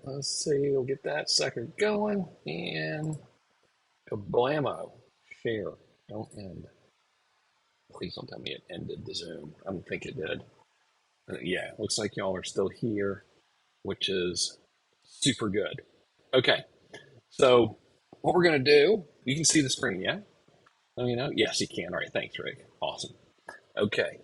Let's see, we'll get that sucker going and kablamo. Share. Don't end. Please don't tell me it ended the Zoom. I don't think it did. Yeah, looks like y'all are still here, which is super good. Okay, so what we're going to do, you can see the screen, yeah? Let me know. Yes, you can. All right, thanks, Rick. Awesome. Okay.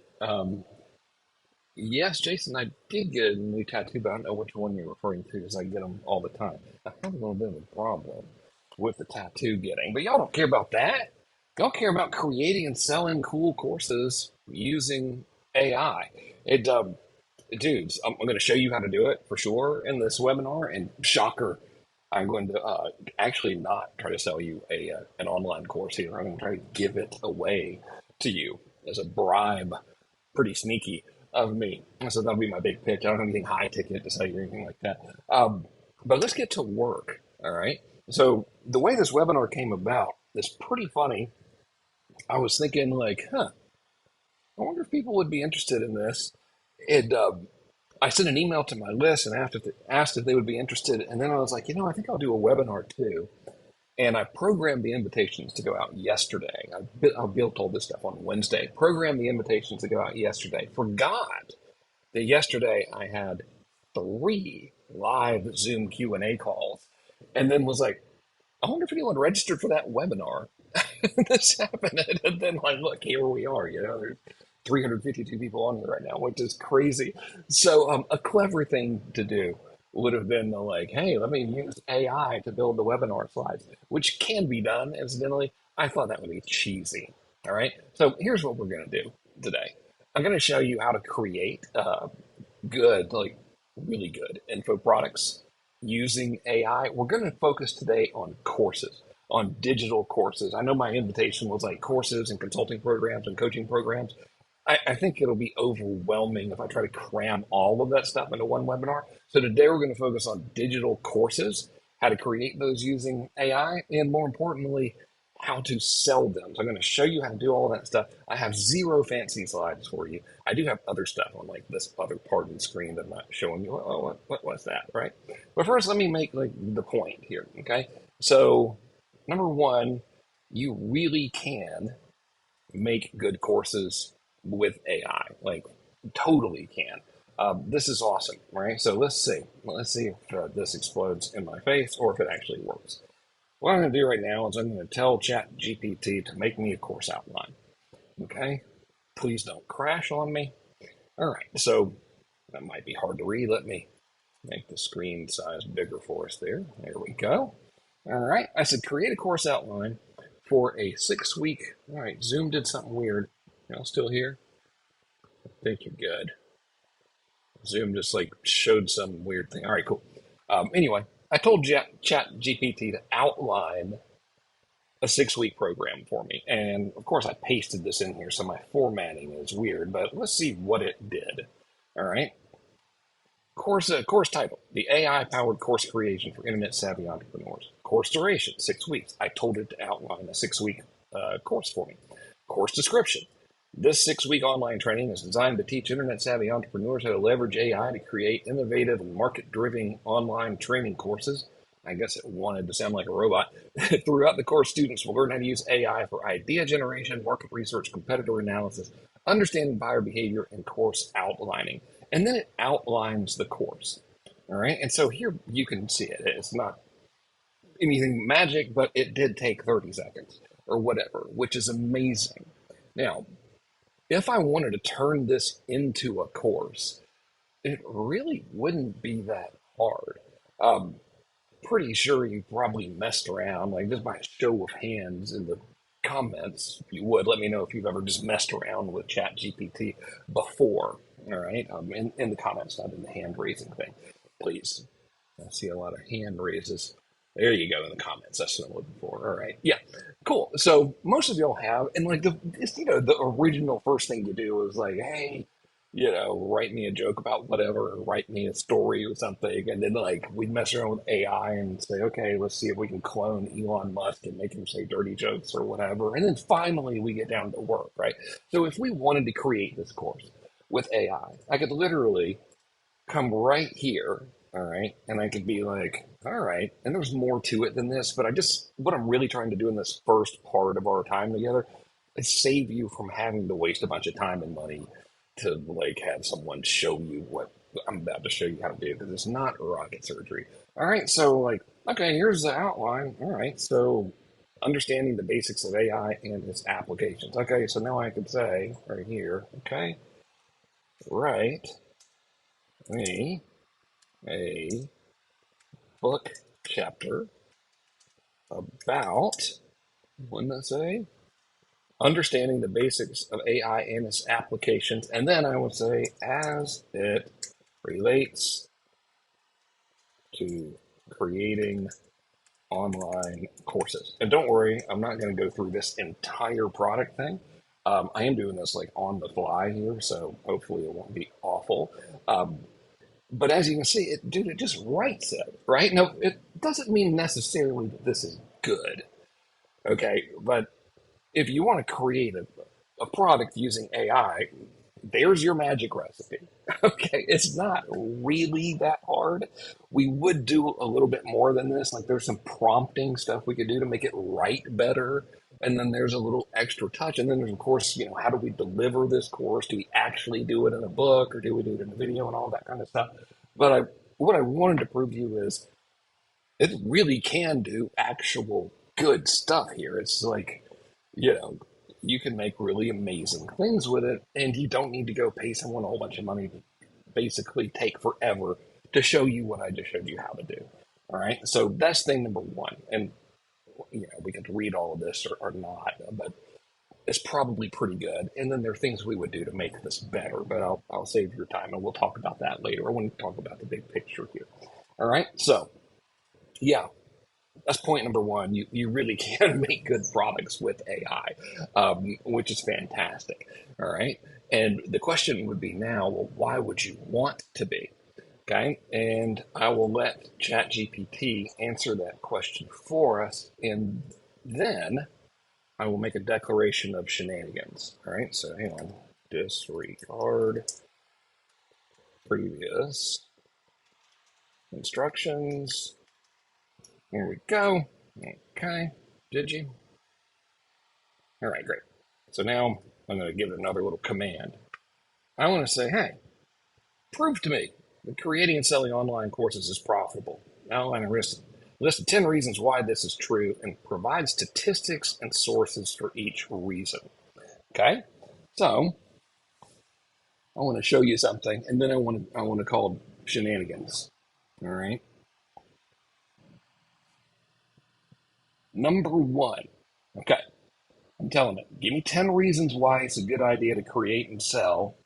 Yes, Jason, I did get a new tattoo, but I don't know which one you're referring to because I get them all the time. I have a little bit of a problem with the tattoo getting, but y'all don't care about that. Y'all care about creating and selling cool courses using AI. It, dudes, I'm going to show you how to do it for sure in this webinar. And shocker, I'm going to actually not try to sell you a an online course here. I'm going to try to give it away to you as a bribe. Pretty sneaky of me. So that'll be my big pitch. I don't have anything high ticket to sell you or anything like that. But let's get to work. All right. So the way this webinar came about is pretty funny. I was thinking like, I wonder if people would be interested in this. It I sent an email to my list and asked if they would be interested. And then I was like, I think I'll do a webinar too. And I programmed the invitations to go out yesterday. I built all this stuff on Wednesday. Programmed the invitations to go out yesterday. Forgot that yesterday I had 3 live Zoom Q&A calls, and then was like, I wonder if anyone registered for that webinar. This happened, and then like, look, here we are. There's 352 people on here right now, which is crazy. So, a clever thing to do would have been like, hey, let me use AI to build the webinar slides, which can be done. Incidentally, I thought that would be cheesy. All right. So here's what we're going to do today. I'm going to show you how to create good, like really good info products using AI. We're going to focus today on courses, on digital courses. I know my invitation was like courses and consulting programs and coaching programs. I think it'll be overwhelming if I try to cram all of that stuff into one webinar. So today we're going to focus on digital courses, how to create those using AI, and more importantly, how to sell them. So I'm going to show you how to do all of that stuff. I have zero fancy slides for you. I do have other stuff on like this other part of the screen that I'm not showing you. Oh, what's that, right? But first, let me make like the point here, okay? So number one, you really can make good courses with AI, like totally can. This is awesome, right? So let's see. Let's see if this explodes in my face or if it actually works. What I'm going to do right now is I'm going to tell ChatGPT to make me a course outline. Okay? Please don't crash on me. All right. So that might be hard to read. Let me make the screen size bigger for us there. There we go. All right. I said create a course outline for a 6 week. All right. Zoom did something weird. Y'all still here? I think you're good. Zoom just like showed some weird thing. All right, cool. Anyway, I told Chat GPT to outline a 6 week program for me. And of course, I pasted this in here, so my formatting is weird, but let's see what it did. All right. Course title: The AI powered course creation for internet savvy entrepreneurs. Course duration: 6 weeks. I told it to outline a 6 week course for me. Course description: This 6 week online training is designed to teach internet savvy entrepreneurs how to leverage AI to create innovative and market driven online training courses. I guess it wanted to sound like a robot. Throughout the course, students will learn how to use AI for idea generation, market research, competitor analysis, understanding buyer behavior, and course outlining. And then it outlines the course. All right. And so here you can see it. It's not anything magic, but it did take 30 seconds or whatever, which is amazing. Now, if I wanted to turn this into a course, it really wouldn't be that hard. Um, Pretty sure you probably messed around, like just by a show of hands in the comments. If you would, let me know if you've ever just messed around with Chat GPT before. All right, in the comments, not in the hand raising thing, please. I see a lot of hand raises. There you go in the comments. That's what I'm looking for. All right, yeah, cool. So most of y'all have, and like the original first thing you do is like, hey, write me a joke about whatever, or write me a story or something. And then like we mess around with AI and say, okay, let's see if we can clone Elon Musk and make him say dirty jokes or whatever. And then finally we get down to work, right? So if we wanted to create this course with AI, I could literally come right here All right. And I could be like, all right. And there's more to it than this, but what I'm really trying to do in this first part of our time together is save you from having to waste a bunch of time and money to like have someone show you what I'm about to show you how to do because it's not rocket surgery. All right. So, like, okay, here's the outline. All right. So, understanding the basics of AI and its applications. Okay. So now I could say right here, okay, write me a book chapter about, wouldn't it say, understanding the basics of AI and its applications. And then I would say, as it relates to creating online courses. And don't worry, I'm not going to go through this entire product thing. I am doing this like on the fly here, so hopefully it won't be awful. Um, but as you can see, dude, it just writes it, right? Now, it doesn't mean necessarily that this is good. Okay, but if you want to create a product using AI, there's your magic recipe. Okay, it's not really that hard. We would do a little bit more than this. Like there's some prompting stuff we could do to make it write better. And then there's a little extra touch. And then there's, of course, how do we deliver this course? Do we actually do it in a book or do we do it in a video and all that kind of stuff? But what I wanted to prove to you is it really can do actual good stuff here. It's like, you know, you can make really amazing things with it, and you don't need to go pay someone a whole bunch of money to basically take forever to show you what I just showed you how to do. All right. So that's thing number one. And, we could read all of this or not, but it's probably pretty good. And then there are things we would do to make this better, but I'll save your time and we'll talk about that later. I want to talk about the big picture here. All right. So, yeah, that's point number one. You really can make good products with AI, which is fantastic. All right. And the question would be now, well, why would you want to be? Okay. And I will let ChatGPT answer that question for us. And then I will make a declaration of shenanigans. All right. So hang on. Disregard previous instructions. Here we go. Okay. Did you? All right, great. So now I'm going to give it another little command. I want to say, hey, prove to me that creating and selling online courses is profitable. Outline a list of 10 reasons why this is true and provide statistics and sources for each reason. Okay? So I want to show you something, and then I want to call shenanigans. All right. Number one. Okay. I'm telling it. Give me 10 reasons why it's a good idea to create and sell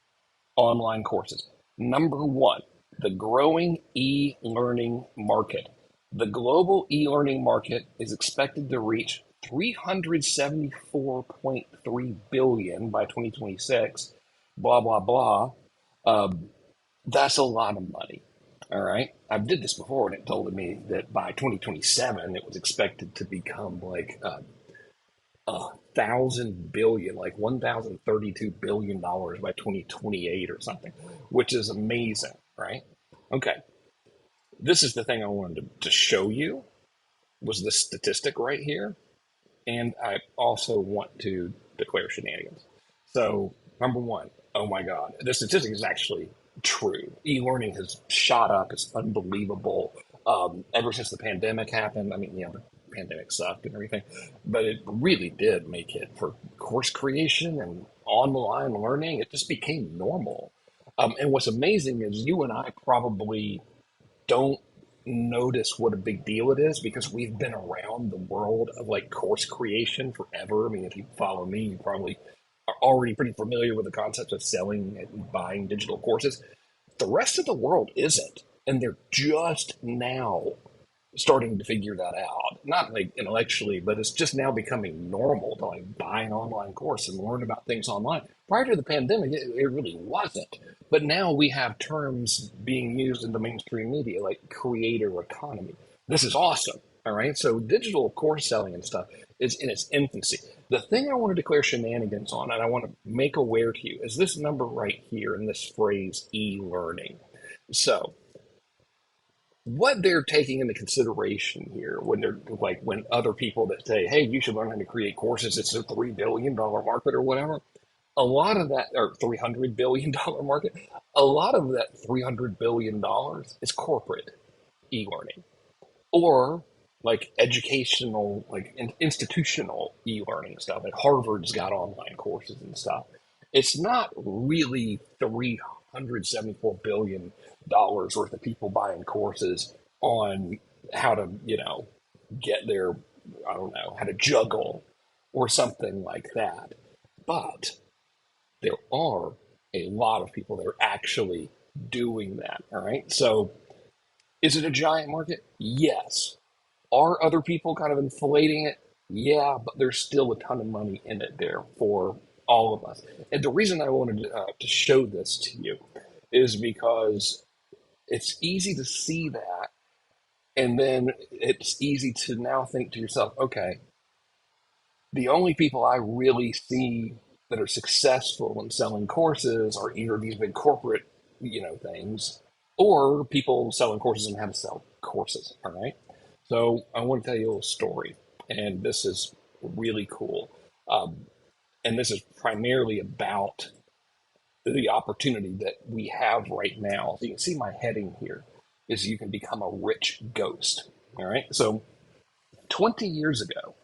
online courses. Number one, the growing e learning market. The global e learning market is expected to reach 374.3 billion by 2026. Blah, blah, blah. That's a lot of money. All right. I did this before and it told me that by 2027, it was expected to become like 1,000 billion, like $1,032 billion by 2028 or something, which is amazing, right? Okay, this is the thing I wanted to show you was this statistic right here, and I also want to declare shenanigans. So number one, oh my God, the statistic is actually true. E-learning has shot up; it's unbelievable. Ever since the pandemic happened, I mean, the pandemic sucked and everything, but it really did make it for course creation and online learning. It just became normal. And what's amazing is you and I probably don't notice what a big deal it is because we've been around the world of like course creation forever. I mean, if you follow me, you probably are already pretty familiar with the concept of selling and buying digital courses. The rest of the world isn't. And they're just now starting to figure that out. Not like intellectually, but it's just now becoming normal to like buy an online course and learn about things online. Prior to the pandemic, it really wasn't. But now we have terms being used in the mainstream media like creator economy. This is awesome. All right. So digital course selling and stuff is in its infancy. The thing I want to declare shenanigans on, and I want to make aware to you, is this number right here in this phrase e learning. So what they're taking into consideration here when they're like when other people that say, hey, you should learn how to create courses, it's a $3 billion market or whatever. A lot of that, or $300 billion market, a lot of that $300 billion is corporate e-learning or like educational, like institutional e-learning stuff. Like Harvard's got online courses and stuff. It's not really $374 billion worth of people buying courses on how to, get their, I don't know, how to juggle or something like that. But there are a lot of people that are actually doing that. All right. So is it a giant market? Yes. Are other people kind of inflating it? Yeah, but there's still a ton of money in it there for all of us. And the reason I wanted to show this to you is because it's easy to see that. And then it's easy to now think to yourself, okay, the only people I really see that are successful in selling courses are either these big corporate, things, or people selling courses and how to sell courses. All right. So I want to tell you a little story, and this is really cool. Um, and this is primarily about the opportunity that we have right now. So you can see my heading here is you can become a rich ghost. All right. So 20 years ago,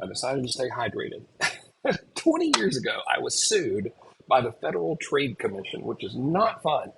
I decided to stay hydrated. 20 years ago, I was sued by the Federal Trade Commission, which is not fun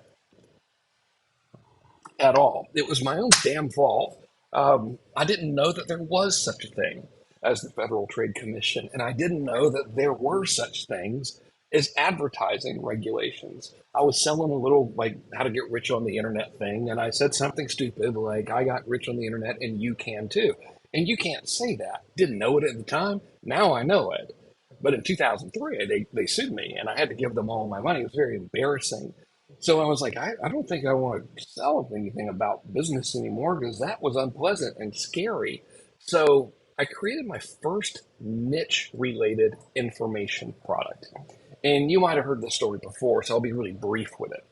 at all. It was my own damn fault. I didn't know that there was such a thing as the Federal Trade Commission, and I didn't know that there were such things as advertising regulations. I was selling a little like how to get rich on the internet thing, and I said something stupid like I got rich on the internet and you can too. And you can't say that. Didn't know it at the time. Now I know it. But in 2003, they sued me and I had to give them all my money. It was very embarrassing. So I was like, I don't think I want to sell anything about business anymore because that was unpleasant and scary. So I created my first niche related information product. And you might have heard this story before, so I'll be really brief with it.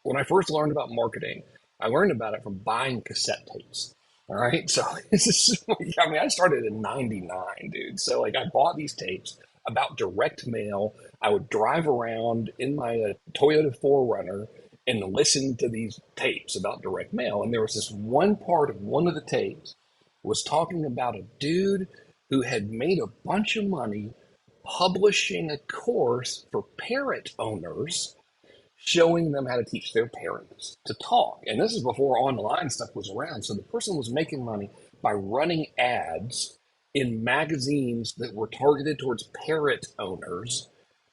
When I first learned about marketing, I learned about it from buying cassette tapes. All right. So this is, I mean, I started in 99, dude. So like I bought these tapes about direct mail. I would drive around in my Toyota 4Runner and listen to these tapes about direct mail. And there was this one part of one of the tapes was talking about a dude who had made a bunch of money publishing a course for parrot owners showing them how to teach their parents to talk. And this is before online stuff was around. So the person was making money by running ads in magazines that were targeted towards parrot owners.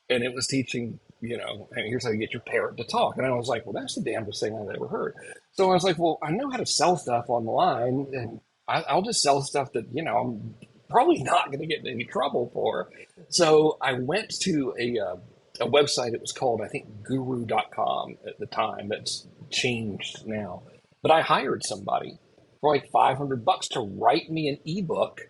And it was teaching, hey, here's how you get your parrot to talk. And I was like, well, that's the damnedest thing I've ever heard. So I was like, well, I know how to sell stuff online, and I'll just sell stuff that, I'm probably not going to get in any trouble for. So I went to a website. It was called, I think, guru.com at the time. That's changed now. But I hired somebody for like $500 to write me an ebook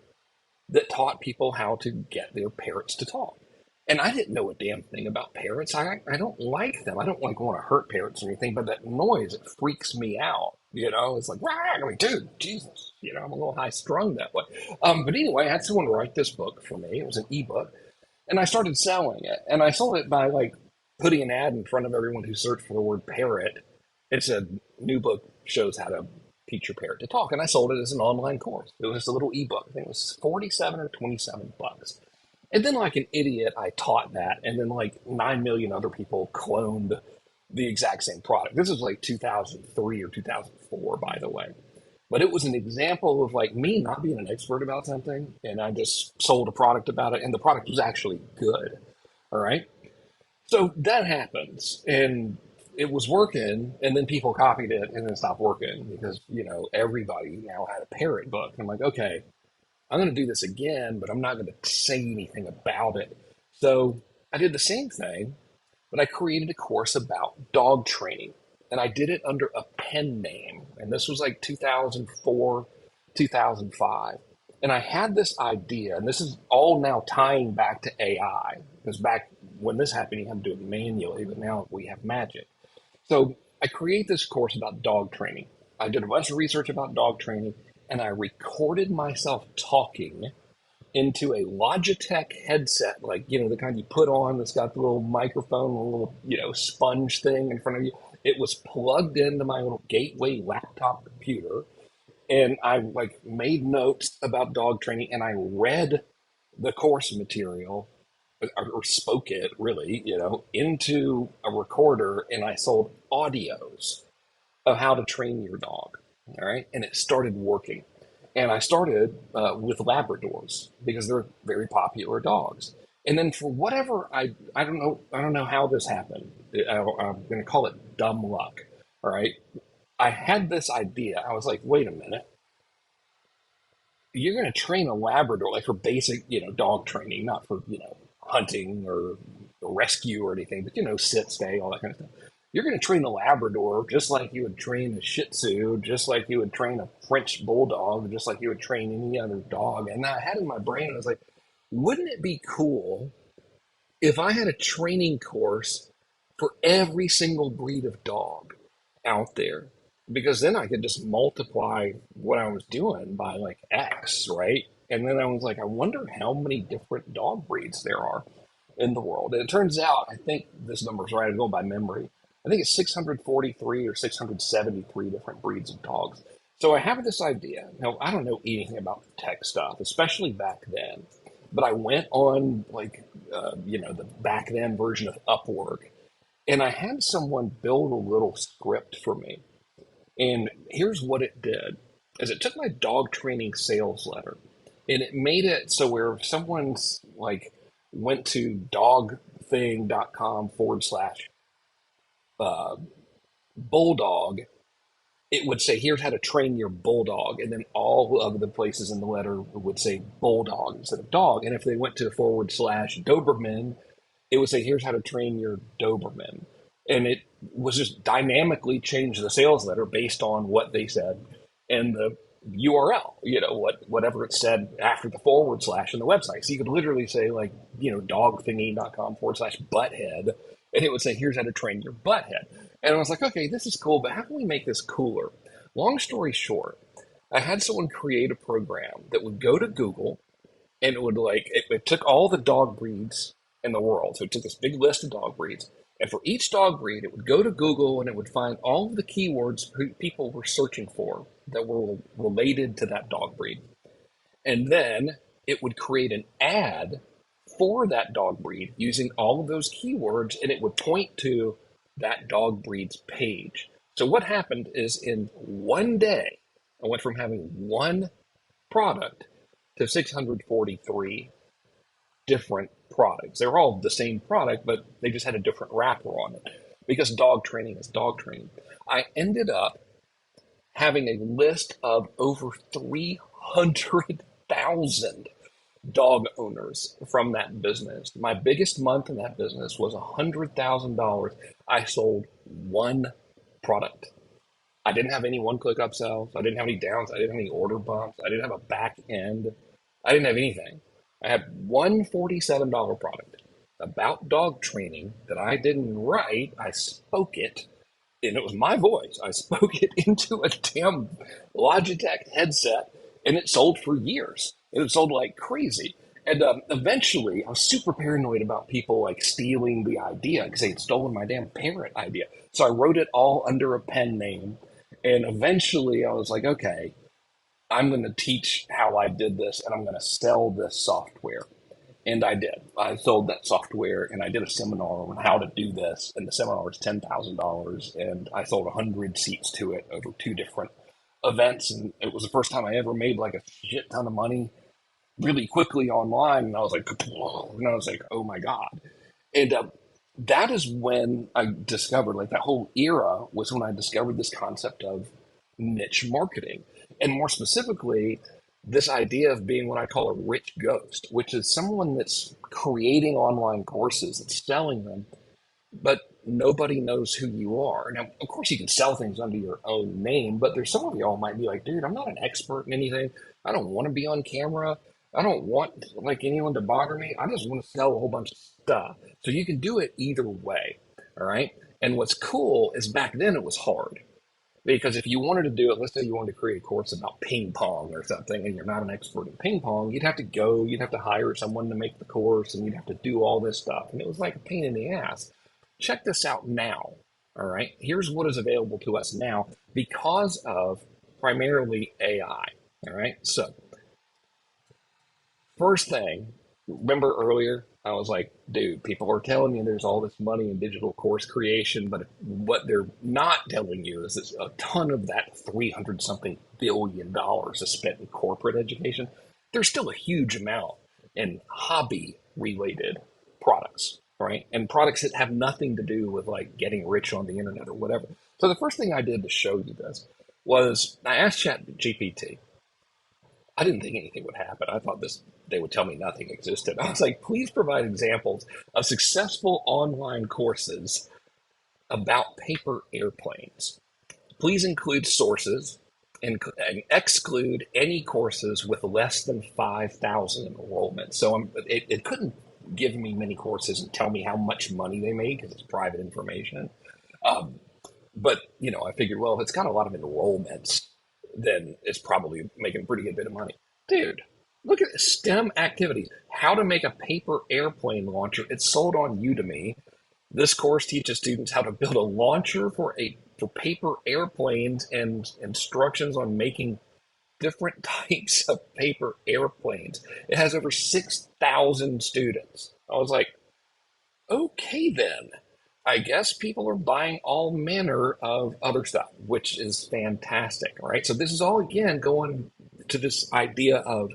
that taught people how to get their parrots to talk. And I didn't know a damn thing about parrots. I don't like them. I don't like want to hurt parrots or anything, but that noise, it freaks me out. It's like, rah, I'm like, dude, Jesus, I'm a little high strung that way. But anyway, I had someone write this book for me. It was an ebook. And I started selling it. And I sold it by like putting an ad in front of everyone who searched for the word parrot. It said, new book shows how to teach your parrot to talk. And I sold it as an online course. It was just a little ebook. I think it was 47 or $27. And then, like an idiot, I taught that. And then, like 9 million other people cloned the exact same product. This was like 2003 or 2004, by the way. But it was an example of like me not being an expert about something. And I just sold a product about it. And the product was actually good. All right. So that happens. And it was working. And then people copied it and then stopped working because, everybody now had a parrot book. And I'm like, okay, I'm going to do this again, but I'm not going to say anything about it. So I did the same thing, but I created a course about dog training. And I did it under a pen name. And this was like 2004, 2005. And I had this idea, and this is all now tying back to AI, because back when this happened, you had to do it manually, but now we have magic. So I create this course about dog training. I did a bunch of research about dog training, and I recorded myself talking into a Logitech headset, like, the kind you put on that's got the little microphone, a little, sponge thing in front of you. It was plugged into my little gateway laptop computer, and I like made notes about dog training, and I read the course material, or spoke it really, into a recorder, and I sold audios of how to train your dog. All right. And it started working. And I started with Labradors because they're very popular dogs. And then for whatever, I don't know how this happened. I'm going to call it dumb luck. All right. I had this idea. I was like, wait a minute. You're going to train a Labrador like for basic, dog training, not for, hunting or rescue or anything, but, sit, stay, all that kind of stuff. You're going to train the Labrador just like you would train a Shih Tzu, just like you would train a French Bulldog, just like you would train any other dog. And I had in my brain, I was like, wouldn't it be cool if I had a training course for every single breed of dog out there? Because then I could just multiply what I was doing by like X, right? And then I was like, I wonder how many different dog breeds there are in the world. And it turns out, I think this number's right, I'm going by memory. I think it's 643 or 673 different breeds of dogs. So I have this idea. Now, I don't know anything about tech stuff, especially back then. But I went on the back then version of Upwork, and I had someone build a little script for me. And here's what it did: is it took my dog training sales letter, and it made it so where if someone's like went to dogthing.com /, bulldog, it would say, here's how to train your bulldog. And then all of the places in the letter would say bulldog instead of dog. And if they went to /Doberman, it would say, here's how to train your Doberman. And it was just dynamically changed the sales letter based on what they said and the URL, whatever it said after the / in the website. So you could literally say like, dogthingy.com /butthead, and it would say, here's how to train your butthead. And I was like, okay, this is cool, but how can we make this cooler? Long story short, I had someone create a program that would go to Google, and it would it took all the dog breeds in the world. So it took this big list of dog breeds. And for each dog breed, it would go to Google and it would find all of the keywords people were searching for that were related to that dog breed. And then it would create an ad for that dog breed using all of those keywords, and it would point to that dog breed's page. So what happened is in one day, I went from having one product to 643 different products. They were all the same product, but they just had a different wrapper on it because dog training is dog training. I ended up having a list of over 300,000 dog owners from that business. My biggest month in that business was $100,000. I sold one product. I didn't have any one-click upsells. I didn't have any downs. I didn't have any order bumps. I didn't have a back end. I didn't have anything. I had one $47 product about dog training that I didn't write. I spoke it, and it was my voice. I spoke it into a damn Logitech headset, and it sold for years. And it sold like crazy. And eventually, I was super paranoid about people like stealing the idea because they had stolen my damn parrot idea. So I wrote it all under a pen name. And eventually, I was like, okay, I'm going to teach how I did this, and I'm going to sell this software. And I did. I sold that software, and I did a seminar on how to do this. And the seminar was $10,000, and I sold 100 seats to it over two different events. And it was the first time I ever made like a shit ton of money really quickly online. And I was like, and I was like, oh my God. And that is when I discovered, like, that whole era was when I discovered this concept of niche marketing. And more specifically, this idea of being what I call a rich ghost, which is someone that's creating online courses, that's selling them, but nobody knows who you are. Now, of course, you can sell things under your own name, but there's some of y'all might be like, dude, I'm not an expert in anything. I don't want to be on camera. I don't want like anyone to bother me. I just want to sell a whole bunch of stuff. So you can do it either way. All right. And what's cool is back then it was hard. Because if you wanted to do it, let's say you wanted to create a course about ping pong or something, and you're not an expert in ping pong, you'd have to hire someone to make the course, and you'd have to do all this stuff. And it was like a pain in the ass. Check this out now. All right. Here's what is available to us now because of primarily AI. All right. So, first thing, remember earlier, I was like, dude, people are telling you there's all this money in digital course creation, but what they're not telling you is that a ton of that 300 something billion dollars is spent in corporate education. There's still a huge amount in hobby related products, right? And products that have nothing to do with like getting rich on the internet or whatever. So the first thing I did to show you this was I asked ChatGPT. I didn't think anything would happen. I thought they would tell me nothing existed. I was like, please provide examples of successful online courses about paper airplanes. Please include sources and exclude any courses with less than 5,000 enrollment. So it couldn't give me many courses and tell me how much money they made because it's private information. Um, but I figured, well, if it's got a lot of enrollments, then it's probably making a pretty good bit of money. Dude, look at STEM activities. How to make a paper airplane launcher. It's sold on Udemy. This course teaches students how to build a launcher for paper airplanes and instructions on making different types of paper airplanes. It has over 6,000 students. I was like, okay then. I guess people are buying all manner of other stuff, which is fantastic. All right. So this is all again going to this idea of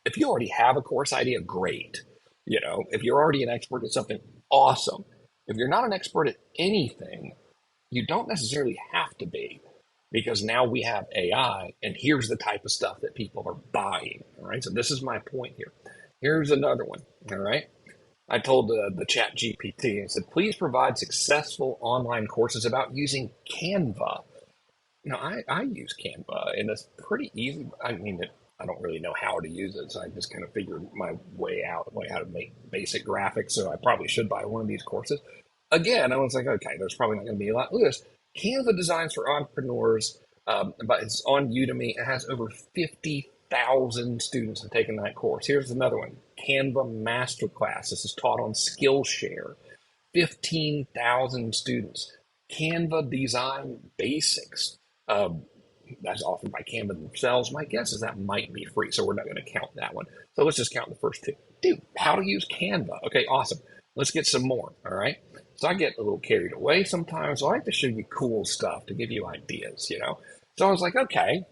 if you already have a course idea, great. If you're already an expert at something, awesome. If you're not an expert at anything, you don't necessarily have to be because now we have AI and here's the type of stuff that people are buying. All right. So this is my point here. Here's another one. All right. I told the chat GPT, I said, please provide successful online courses about using Canva. I use Canva and it's pretty easy. I mean, I don't really know how to use it. So I just kind of figured my way out, how to make basic graphics. So I probably should buy one of these courses. Again, I was like, okay, there's probably not going to be a lot. Look at this. Canva Designs for Entrepreneurs, but it's on Udemy. It has over 50,000 students have taken that course. Here's another one. Canva Masterclass. This is taught on Skillshare. 15,000 students. Canva Design Basics. That's offered by Canva themselves. My guess is that might be free, so we're not going to count that one. So let's just count the first two. Dude, how to use Canva. Okay, awesome. Let's get some more, all right? So I get a little carried away sometimes. So I like to show you cool stuff to give you ideas. So I was like, okay,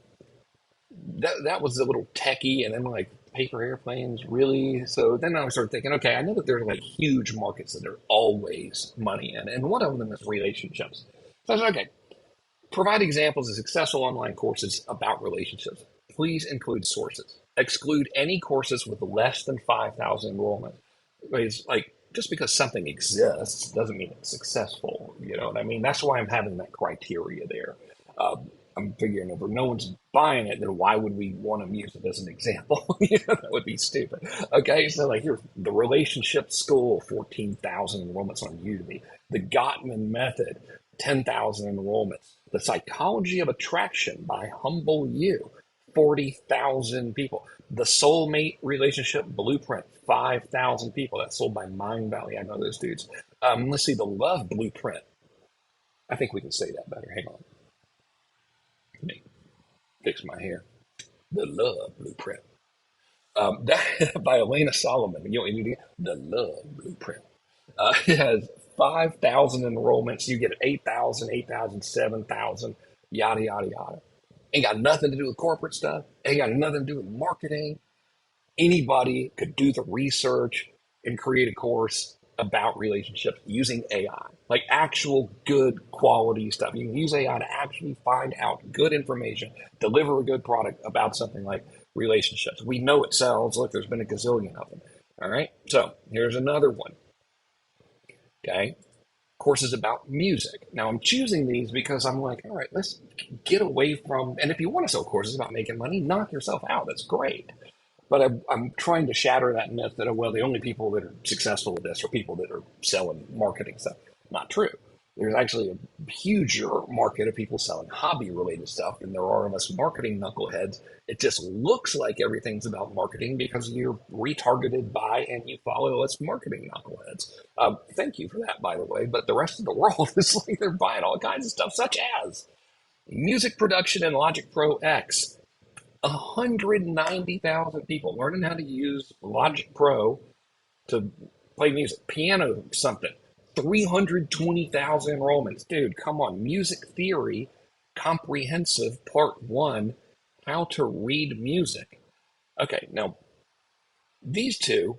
that was a little techie, and then like paper airplanes, really? So then I started thinking, okay, I know that there's like huge markets that are always money in, and one of them is relationships. So I said, okay, provide examples of successful online courses about relationships. Please include sources. Exclude any courses with less than 5,000 enrollment. It's like just because something exists doesn't mean it's successful. You know what I mean? That's why I'm having that criteria there. I'm figuring if no one's buying it, then why would we want to use it as an example? That would be stupid. Okay, so like here's the relationship school, 14,000 enrollments on Udemy. The Gottman method, 10,000 enrollments. The psychology of attraction by Humble You, 40,000 people. The soulmate relationship blueprint, 5,000 people. That's sold by Mind Valley. I know those dudes. Let's see, the love blueprint. I think we can say that better. Hang on. Let me fix my hair. The love blueprint. That by Elena Solomon. The love blueprint. It has 5,000 enrollments. You get 8,000, 8,000, 7,000, yada, yada, yada. Ain't got nothing to do with corporate stuff. Ain't got nothing to do with marketing. Anybody could do the research and create a course about relationships using AI, like actual good quality stuff. You can use AI to actually find out good information, deliver a good product about something like relationships. We know it sells. Look, there's been a gazillion of them. All right. So here's another one. Okay. Courses about music. Now I'm choosing these because I'm like, all right, let's get away from, and if you want to sell courses about making money, knock yourself out. That's great. But I'm trying to shatter that myth that, well, the only people that are successful with this are people that are selling marketing stuff. Not true. There's actually a huge market of people selling hobby related stuff than there are of us marketing knuckleheads. It just looks like everything's about marketing because you're retargeted by and you follow us marketing knuckleheads. Thank you for that, by the way. But the rest of the world is like they're buying all kinds of stuff, such as music production in Logic Pro X. 190,000 people learning how to use Logic Pro to play music, piano, something. 320,000 enrollments. Dude, come on. Music theory, comprehensive, part one, how to read music. Okay, now these two,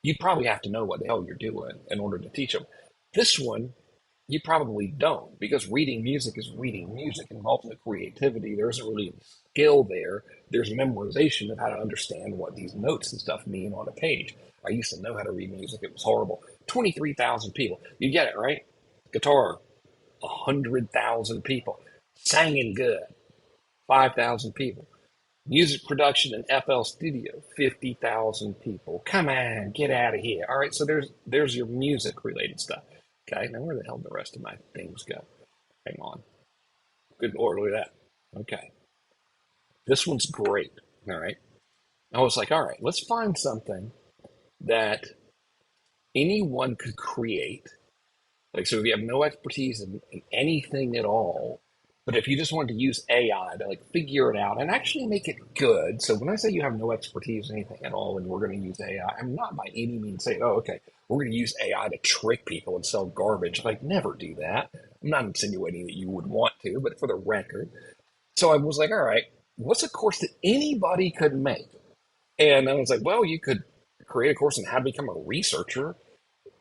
you probably have to know what the hell you're doing in order to teach them. This one, you probably don't because reading music is reading music, involves no creativity. There isn't really skill there. There's memorization of how to understand what these notes and stuff mean on a page. I used to know how to read music. It was horrible. 23,000 people. You get it, right? Guitar, 100,000 people. Singing good, 5,000 people. Music production in FL Studio, 50,000 people. Come on, get out of here. All right, so there's your music related stuff. Okay, now where the hell did the rest of my things go? Hang on. Good Lord, look at that. Okay, this one's great. All right. I was like, all right, let's find something that anyone could create. Like, so if you have no expertise in anything at all, but if you just wanted to use AI to like figure it out and actually make it good. So when I say you have no expertise in anything at all and we're going to use AI, I'm not by any means saying, oh, okay, we're going to use AI to trick people and sell garbage. Like, never do that. I'm not insinuating that you would want to, but for the record. So I was like, all right, what's a course that anybody could make? And I was like, well, you could create a course on how to become a researcher.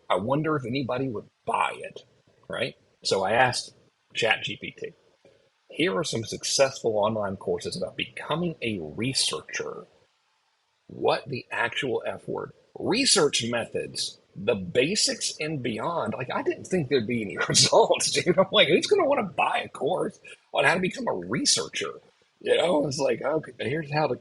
I wonder if anybody would buy it, right? So I asked ChatGPT, here are some successful online courses about becoming a researcher. What the actual F word? Research methods, the basics and beyond. Like, I didn't think there'd be any results, dude. I'm like, who's going to want to buy a course on how to become a researcher? You know, it's like, okay, here's how to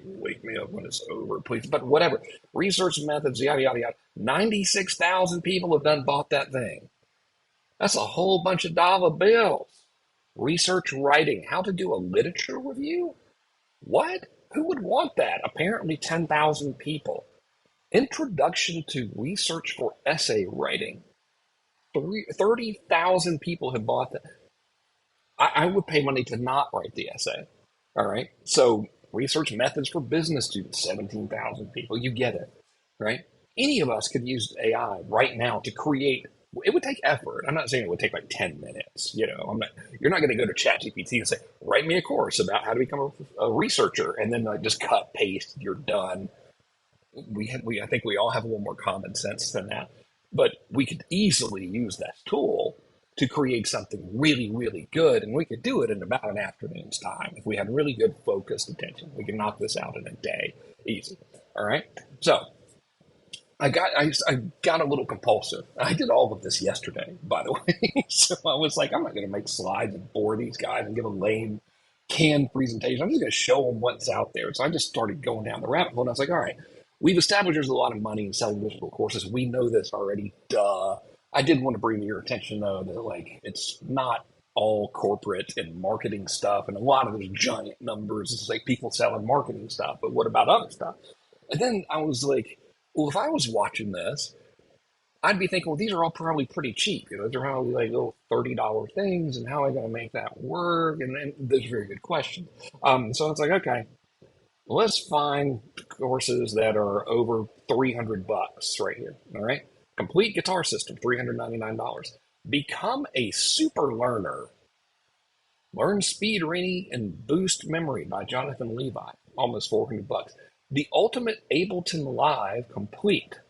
wake me up when it's over, please. But whatever. Research methods, yada, yada, yada. 96,000 people have done bought that thing. That's a whole bunch of dollar bills. Research writing, how to do a literature review? What? Who would want that? Apparently 10,000 people. Introduction to research for essay writing. 30,000 people have bought that. I would pay money to not write the essay. All right. So, research methods for business students, 17,000 people. You get it, right? Any of us could use AI right now to create. It would take effort. I'm not saying it would take like 10 minutes. You know, I'm not. You're not going to go to ChatGPT and say, "Write me a course about how to become a researcher," and then like just cut paste. You're done. I think we all have a little more common sense than that. But we could easily use that tool to create something really, really good, and we could do it in about an afternoon's time. If we had really good focused attention, we could knock this out in a day, easy. All right. So I got a little compulsive. I did all of this yesterday, by the way. So I was like, I'm not going to make slides and bore these guys and give a lame canned presentation. I'm just going to show them what's out there. So I just started going down the rabbit hole, and I was like, all right, we've established there's a lot of money in selling digital courses. We know this already. Duh. I did want to bring to your attention, though, that like it's not all corporate and marketing stuff, and a lot of those giant numbers. It's like people selling marketing stuff, but what about other stuff? And then I was like, well, if I was watching this, I'd be thinking, well, these are all probably pretty cheap. You know, they're probably like little $30 things, and how am I going to make that work? And then there's a very good question. So it's like, okay, let's find courses that are over 300 bucks right here. All right. Complete guitar system, $399. Become a super learner. Learn speed reading and boost memory by Jonathan Levi, almost 400 bucks. The Ultimate Ableton Live Complete.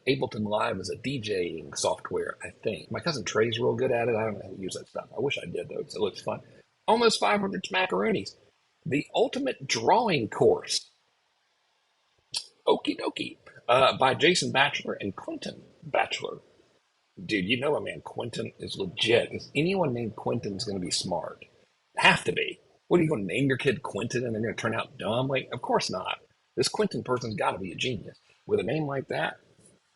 Ableton Live is a DJing software, I think. My cousin Trey's real good at it. I don't know how to use that stuff. I wish I did, though, because it looks fun. Almost 500 smackaroonies. The Ultimate Drawing Course. Okie dokie. By Jason Batchelor and Quentin Batchelor. Dude, you know my man Quentin is legit. Is anyone named Quentin is going to be smart? Have to be. What are you going to name your kid Quentin and they're going to turn out dumb? Like, of course not. This Quentin person's got to be a genius. With a name like that,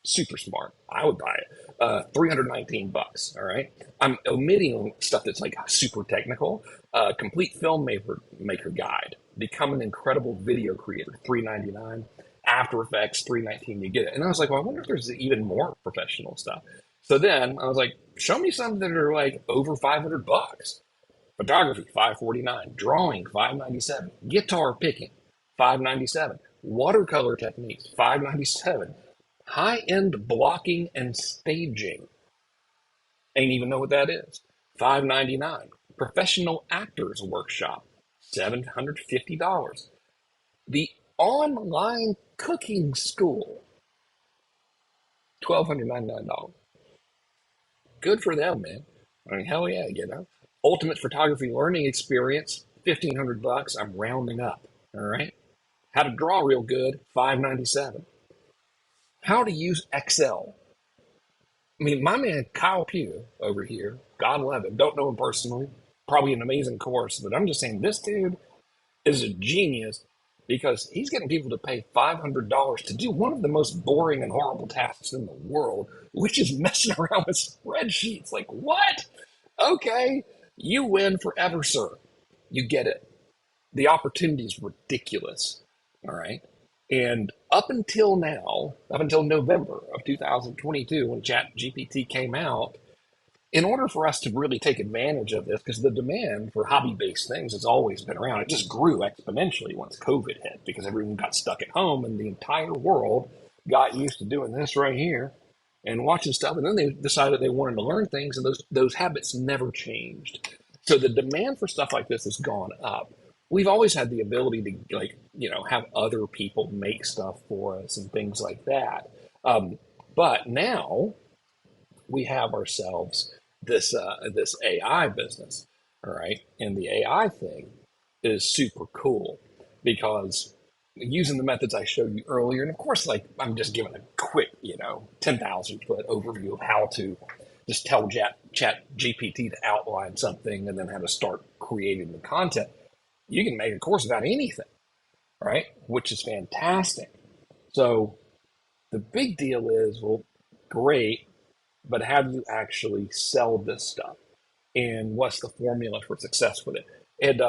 Super smart. I would buy it. 319 bucks. All right. I'm omitting stuff that's like super technical. Complete filmmaker guide. Become an incredible video creator. 399. After Effects 319. You get it. And I was like, well, I wonder if there's even more professional stuff. So then I was like, show me some that are like over 500 bucks. Photography 549. Drawing 597. Guitar picking 597. Watercolor techniques 597. High-end blocking and staging. Ain't even know what that is. 599. Professional actors workshop. $750. The online cooking school. $1,299. Good for them, man. I mean, hell yeah, you know. Ultimate photography learning experience. 1,500 bucks. I'm rounding up. All right. How to draw real good. 597. How to use Excel. I mean, my man Kyle Pugh over here, God love him, don't know him personally, probably an amazing course, but I'm just saying this dude is a genius because he's getting people to pay $500 to do one of the most boring and horrible tasks in the world, which is messing around with spreadsheets. Like, what? Okay, you win forever, sir. You get it. The opportunity is ridiculous. All right. And up until now, up until November of 2022, when ChatGPT came out, in order for us to really take advantage of this, because the demand for hobby-based things has always been around, it just grew exponentially once COVID hit because everyone got stuck at home and the entire world got used to doing this right here and watching stuff. And then they decided they wanted to learn things, and those habits never changed. So the demand for stuff like this has gone up. We've always had the ability to, like, you know, have other people make stuff for us and things like that. But now we have ourselves this AI business, all right? And the AI thing is super cool because using the methods I showed you earlier, and of course, like I'm just giving a quick, you know, 10,000 foot overview of how to just tell Chat GPT to outline something and then how to start creating the content. You can make a course about anything, right? Which is fantastic. So the big deal is, well, great, but how do you actually sell this stuff? And what's the formula for success with it? And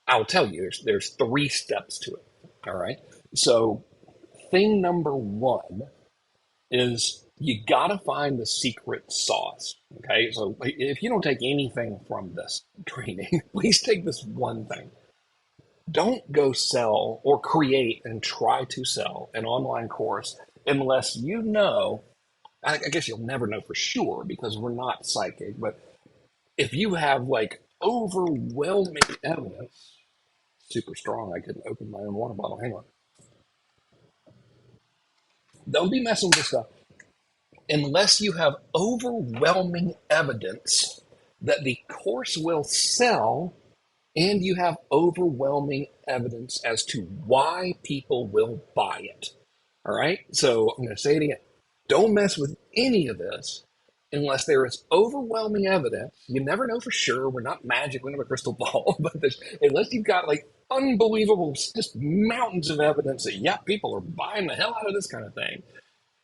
I'll tell you, there's three steps to it. All right. So thing number one is you gotta find the secret sauce. Okay. So if you don't take anything from this training, please take this one thing. Don't go sell or create and try to sell an online course unless you know. I guess you'll never know for sure because we're not psychic, but if you have like overwhelming evidence, super strong, I couldn't open my own water bottle. Hang on. Don't be messing with this stuff unless you have overwhelming evidence that the course will sell and you have overwhelming evidence as to why people will buy it. All right. So I'm going to say it again. Don't mess with any of this unless there is overwhelming evidence. You never know for sure. We're not magic. We don't have a crystal ball. But unless you've got like unbelievable, just mountains of evidence that, yeah, people are buying the hell out of this kind of thing.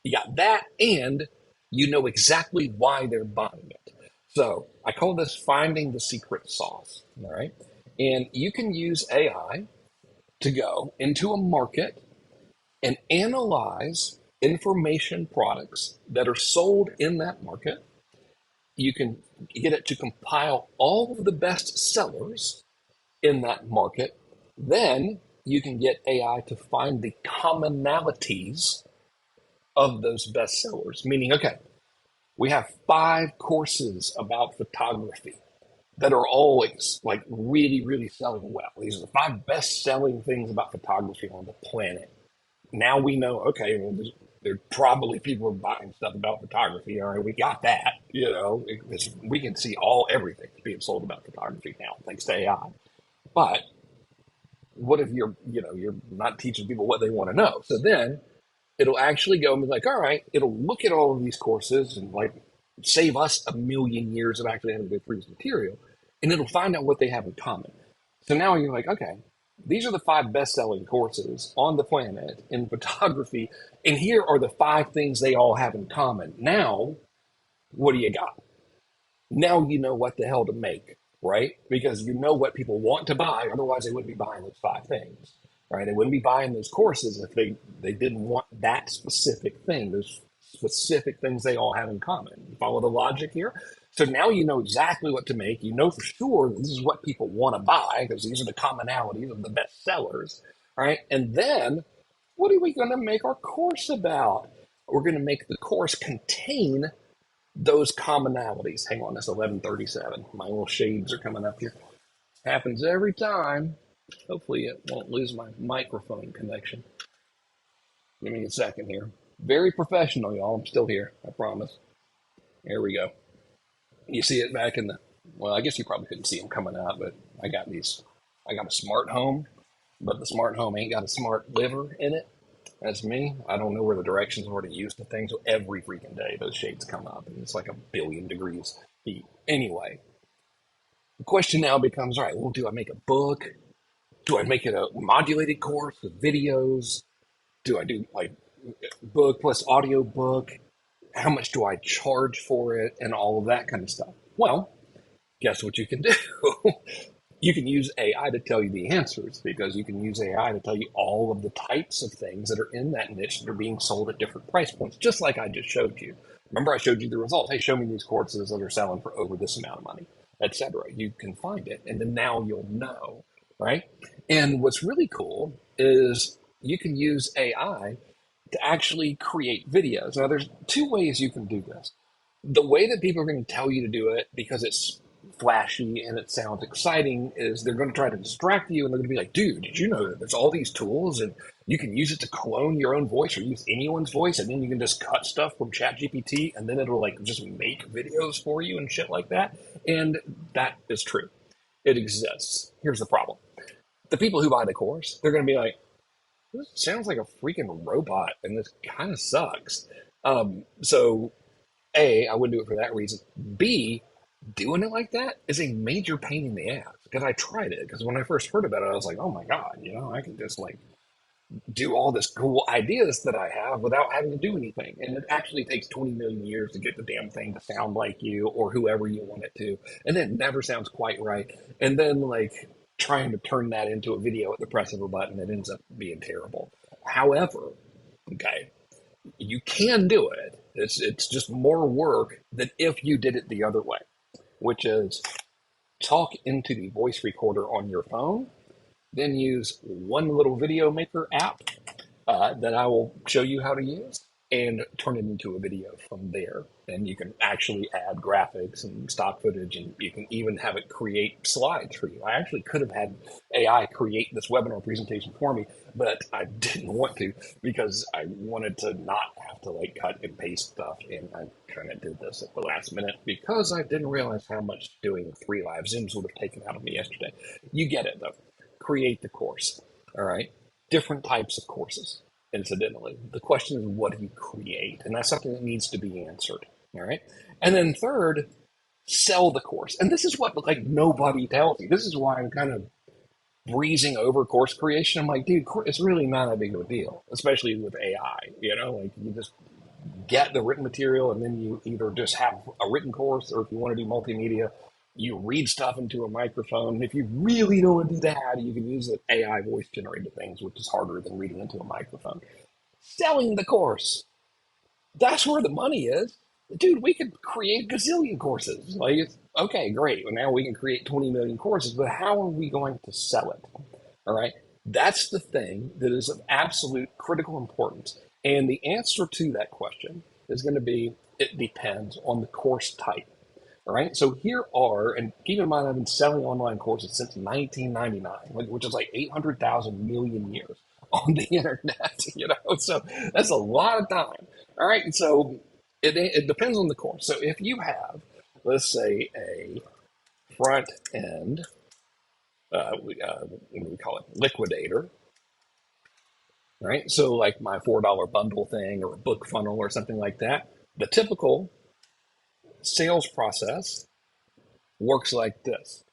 You got that, and you know exactly why they're buying it. So I call this finding the secret sauce. All right. And you can use AI to go into a market and analyze information products that are sold in that market. You can get it to compile all of the best sellers in that market. Then you can get AI to find the commonalities of those best sellers, meaning, okay, we have 5 courses about photography that are always like really, really selling well. These are the 5 best selling things about photography on the planet. Now we know, okay, well, there probably people are buying stuff about photography. All right, we got that. You know, we can see everything being sold about photography now, thanks to AI. But what if you're not teaching people what they want to know? So then it'll actually go and be like, all right, it'll look at all of these courses and like save us a million years of actually having to go through this material, and it'll find out what they have in common. So now you're like, okay, these are the 5 best-selling courses on the planet in photography, and here are the 5 things they all have in common. Now, what do you got? Now you know what the hell to make, right? Because you know what people want to buy. Otherwise, they wouldn't be buying those 5 things, right? They wouldn't be buying those courses if they didn't want that specific thing, those specific things they all have in common. You follow the logic here? So now you know exactly what to make. You know for sure this is what people want to buy because these are the commonalities of the best sellers, right? And then what are we going to make our course about? We're going to make the course contain those commonalities. Hang on, it's 11:37. My little shades are coming up here. Happens every time. Hopefully it won't lose my microphone connection. Give me a second here. Very professional, y'all. I'm still here. I promise. There we go. You see it back in the, well, I guess you probably couldn't see them coming out, but I got these. I got a smart home, but the smart home ain't got a smart liver in it. That's me. I don't know where the directions are to use the thing. So every freaking day, those shades come up, and it's like 1 billion degrees heat. Anyway, the question now becomes: all right, well, do I make a book? Do I make it a modulated course with videos? Do I do like book plus audio book? How much do I charge for it? And all of that kind of stuff. Well, guess what you can do? You can use AI to tell you the answers because you can use AI to tell you all of the types of things that are in that niche that are being sold at different price points, just like I just showed you. Remember, I showed you the results. Hey, show me these courses that are selling for over this amount of money, etc. You can find it, and then now you'll know, right? And what's really cool is you can use AI to actually create videos. Now, there's 2 ways you can do this. The way that people are going to tell you to do it because it's flashy and it sounds exciting is they're going to try to distract you and they're going to be like, dude, did you know that there's all these tools and you can use it to clone your own voice or use anyone's voice and then you can just cut stuff from ChatGPT and then it'll like just make videos for you and shit like that. And that is true. It exists. Here's the problem. The people who buy the course, they're going to be like, this sounds like a freaking robot and this kind of sucks. So A, I wouldn't do it for that reason. B, doing it like that is a major pain in the ass because I tried it. Because when I first heard about it, I was like, oh my God, I can just like do all this cool ideas that I have without having to do anything. And it actually takes 20 million years to get the damn thing to sound like you or whoever you want it to. And then it never sounds quite right. And then, like, trying to turn that into a video at the press of a button, it ends up being terrible. However, okay, you can do it. It's just more work than if you did it the other way, which is talk into the voice recorder on your phone, then use one little video maker app that I will show you how to use and turn it into a video from there. And you can actually add graphics and stock footage, and you can even have it create slides for you. I actually could have had AI create this webinar presentation for me, but I didn't want to because I wanted to not have to like cut and paste stuff. And I kind of did this at the last minute because I didn't realize how much doing 3 live Zooms would have taken out of me yesterday. You get it though. Create the course. All right. Different types of courses. Incidentally, the question is, what do you create? And that's something that needs to be answered. All right. And then third, sell the course. And this is what like nobody tells you. This is why I'm kind of breezing over course creation. I'm like, dude, it's really not that big of a deal, especially with AI. Like you just get the written material and then you either just have a written course or if you want to do multimedia, you read stuff into a microphone. If you really don't want to do that, you can use the AI voice generated things, which is harder than reading into a microphone. Selling the course. That's where the money is. Dude, we could create a gazillion courses. Like, okay, great. Well, now we can create 20 million courses, but how are we going to sell it? All right. That's the thing that is of absolute critical importance. And the answer to that question is going to be it depends on the course type. All right. So here are, and keep in mind, I've been selling online courses since 1999, which is like 800,000 million years on the internet. So that's a lot of time. All right. So it depends on the course. So if you have, let's say, a front end, what do we call it? Liquidator. Right. So like my $4 bundle thing or a book funnel or something like that. The typical sales process works like this.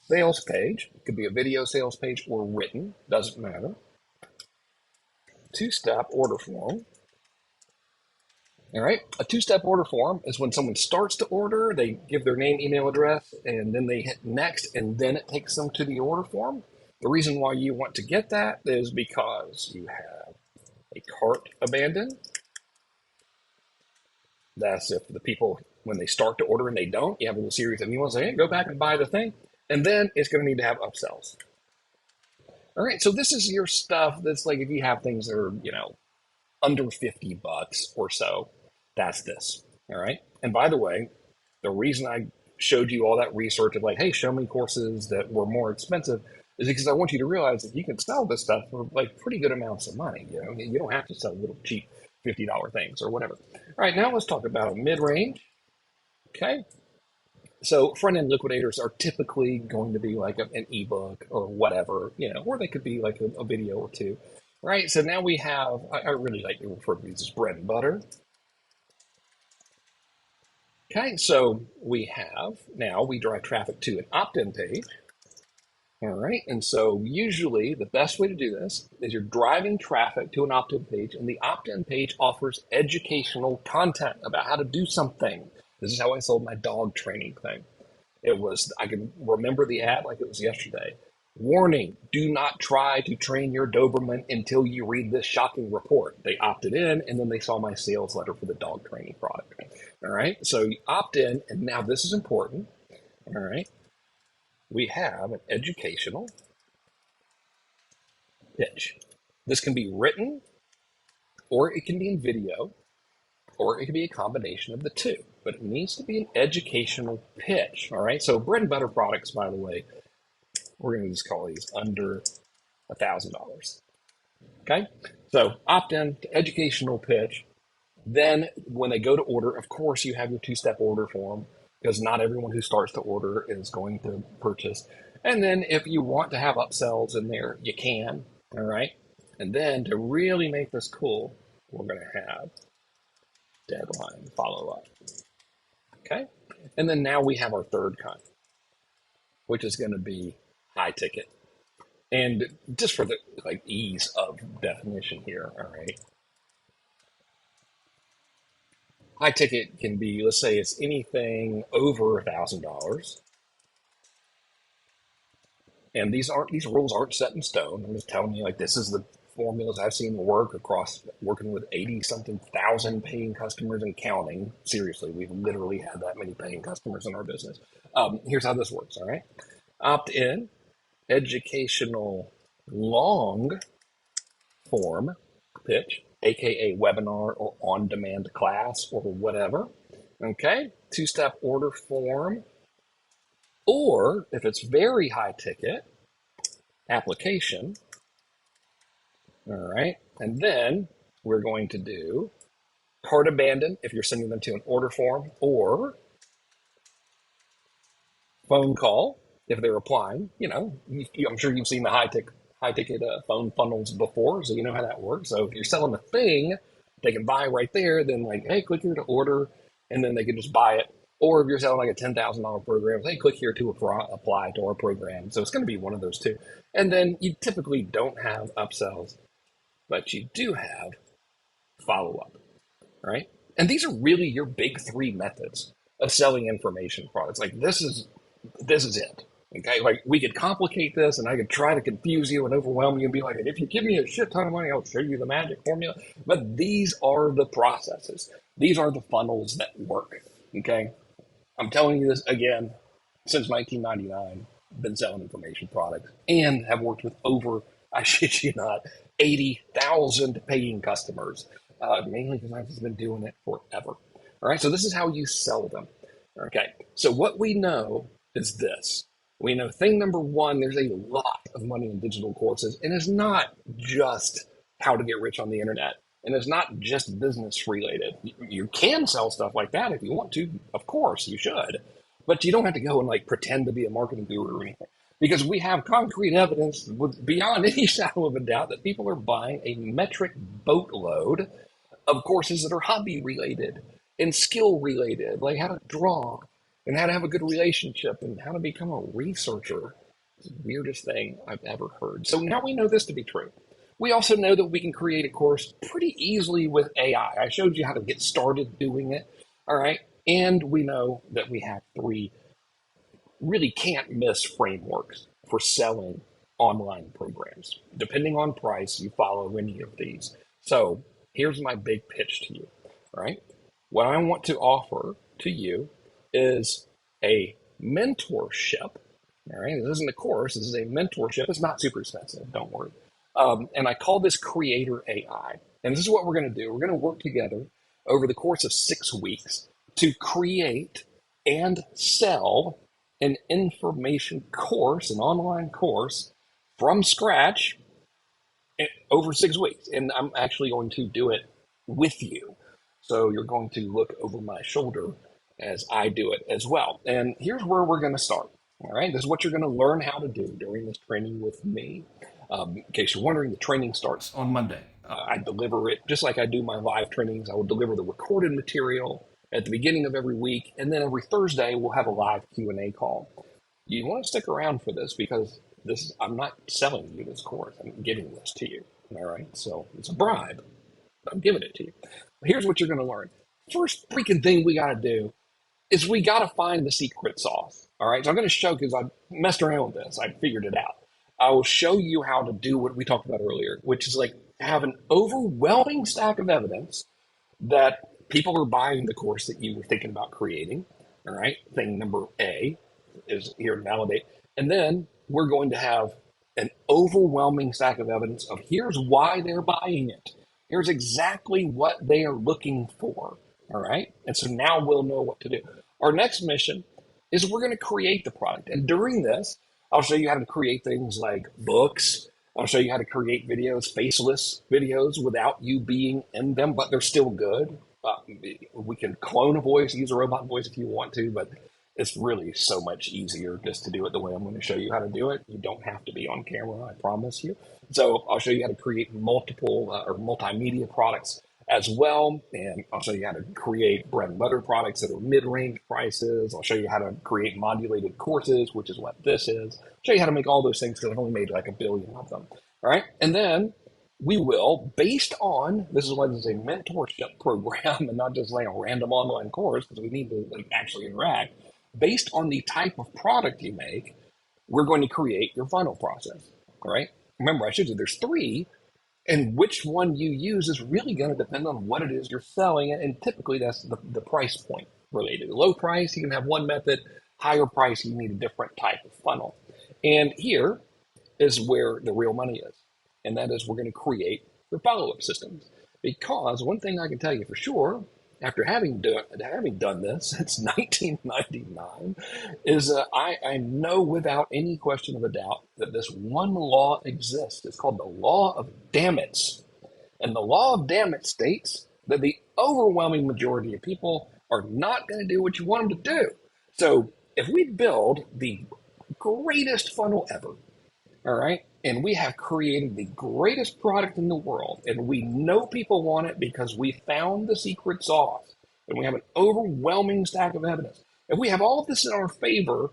sales page. It could be a video sales page or written, doesn't matter. Two-step order form. All right. A two-step order form is when someone starts to order, they give their name, email address, and then they hit next, and then it takes them to the order form. The reason why you want to get that is because you have a cart abandon. That's if the people, when they start to order and they don't, you have a little series of emails say, hey, go back and buy the thing. And then it's going to need to have upsells. All right. So this is your stuff that's like if you have things that are, under 50 bucks or so, that's this. All right. And by the way, the reason I showed you all that research of like, hey, show me courses that were more expensive is because I want you to realize that you can sell this stuff for like pretty good amounts of money. You don't have to sell little cheap $50 things or whatever. All right. Now let's talk about mid range. Okay. So front end liquidators are typically going to be like an ebook or whatever, or they could be like a video or two. Right. So now we have, I really like to refer to these as bread and butter. Okay. So we have now we drive traffic to an opt in page. All right. And so usually the best way to do this is you're driving traffic to an opt in page, and the opt in page offers educational content about how to do something. This is how I sold my dog training thing. It was, I can remember the ad like it was yesterday. Warning, do not try to train your Doberman until you read this shocking report. They opted in, and then they saw my sales letter for the dog training product. All right, so you opt in, and now this is important. All right, we have an educational pitch. This can be written, or it can be in video, or it can be a combination of the two, but it needs to be an educational pitch. All right, so bread and butter products, by the way, we're going to just call these under $1,000. Okay, so opt in to educational pitch. Then when they go to order, of course, you have your two-step order form because not everyone who starts to order is going to purchase. And then if you want to have upsells in there, you can. All right, and then to really make this cool, we're going to have deadline follow-up. Okay, and then now we have our third kind, which is going to be high ticket. And just for the ease of definition here, all right. High ticket can be, let's say it's anything over $1,000. And these rules aren't set in stone. I'm just telling you, like, this is the formulas I've seen work across working with 80 something thousand paying customers and counting. Seriously, we've literally had that many paying customers in our business. Here's how this works. All right. Opt in, educational long form pitch, aka webinar or on demand class or whatever. Okay. Two-step order form. Or if it's very high ticket, application. All right. And then we're going to do cart abandon if you're sending them to an order form, or phone call if they're applying. I'm sure you've seen the high ticket phone funnels before, so you know how that works. So if you're selling a thing, they can buy right there. Then like, hey, click here to order, and then they can just buy it. Or if you're selling like a $10,000 program, hey, click here to apply to our program. So it's going to be one of those two. And then you typically don't have upsells, but you do have follow up, right? And these are really your big three methods of selling information products. Like this is it. Okay, like we could complicate this, and I could try to confuse you and overwhelm you and be like, if you give me a shit ton of money, I'll show you the magic formula. But these are the processes. These are the funnels that work. Okay, I'm telling you this again since 1999. I've been selling information products and have worked with over, I shit you not, 80,000 paying customers, mainly because I've just been doing it forever. All right, so this is how you sell them. Okay, so what we know is this. We know thing number one, there's a lot of money in digital courses, and it's not just how to get rich on the internet, and it's not just business related. You can sell stuff like that if you want to, of course, you should, but you don't have to go and like pretend to be a marketing guru or anything, because we have concrete evidence beyond any shadow of a doubt that people are buying a metric boatload of courses that are hobby related and skill related, like how to draw and how to have a good relationship and how to become a researcher. It's the weirdest thing I've ever heard. So now we know this to be true. We also know that we can create a course pretty easily with AI. I showed you how to get started doing it. All right. And we know that we have three really can't miss frameworks for selling online programs. Depending on price, you follow any of these. So here's my big pitch to you, right? What I want to offer to you is a mentorship. All right, this isn't a course, this is a mentorship. It's not super expensive, don't worry. And I call this Creator AI. And this is what we're going to do. We're going to work together over the course of 6 weeks to create and sell an information course, an online course from scratch over 6 weeks. And I'm actually going to do it with you. So you're going to look over my shoulder as I do it as well. And here's where we're going to start. All right. This is what you're going to learn how to do during this training with me. In case you're wondering, the training starts on Monday. I deliver it just like I do my live trainings. I will deliver the recorded material at the beginning of every week, and then every Thursday we'll have a live Q&A call. You want to stick around for this because I'm not selling you this course. I'm giving this to you. All right. So it's a bribe. I'm giving it to you. Here's what you're going to learn. First freaking thing we got to do is we got to find the secret sauce. All right. So I'm going to show because I messed around with this. I figured it out. I will show you how to do what we talked about earlier, which is like have an overwhelming stack of evidence that people are buying the course that you were thinking about creating. All right. Thing number A is here to validate. And then we're going to have an overwhelming stack of evidence of here's why they're buying it. Here's exactly what they are looking for. All right. And so now we'll know what to do. Our next mission is we're going to create the product. And during this, I'll show you how to create things like books. I'll show you how to create videos, faceless videos without you being in them, but they're still good. We can clone a voice, use a robot voice if you want to, but it's really so much easier just to do it the way I'm going to show you how to do it. You don't have to be on camera, I promise you. So I'll show you how to create multiple or multimedia products as well. And I'll show you how to create bread and butter products that are mid-range prices. I'll show you how to create modulated courses, which is what this is. I'll show you how to make all those things because I've only made like a billion of them. All right. And then we will, based on, this is why this is a mentorship program and not just like a random online course because we need to like actually interact. Based on the type of product you make, we're going to create your funnel process. All right. Remember, I showed you there's three, and which one you use is really going to depend on what it is you're selling. And typically that's the price point related. Low price, you can have one method. Higher price, you need a different type of funnel. And here is where the real money is. And that is we're going to create your follow-up systems. Because one thing I can tell you for sure, after having done this since 1999, is I know without any question of a doubt that this one law exists. It's called the law of dammits. And the law of dammit states that the overwhelming majority of people are not going to do what you want them to do. So if we build the greatest funnel ever, all right, and we have created the greatest product in the world, and we know people want it because we found the secret sauce, and we have an overwhelming stack of evidence. If we have all of this in our favor,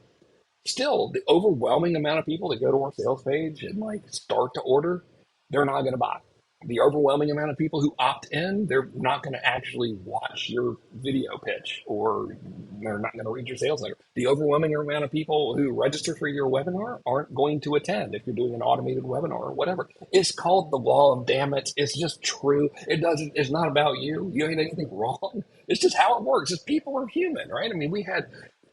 still the overwhelming amount of people that go to our sales page and like start to order, they're not going to buy. The overwhelming amount of people who opt in, they're not going to actually watch your video pitch or they're not going to read your sales letter. The overwhelming amount of people who register for your webinar aren't going to attend if you're doing an automated webinar or whatever. It's called the law of damn it. It's just true. It's not about you. You ain't anything wrong. It's just how it works. It's people are human, right? I mean, we had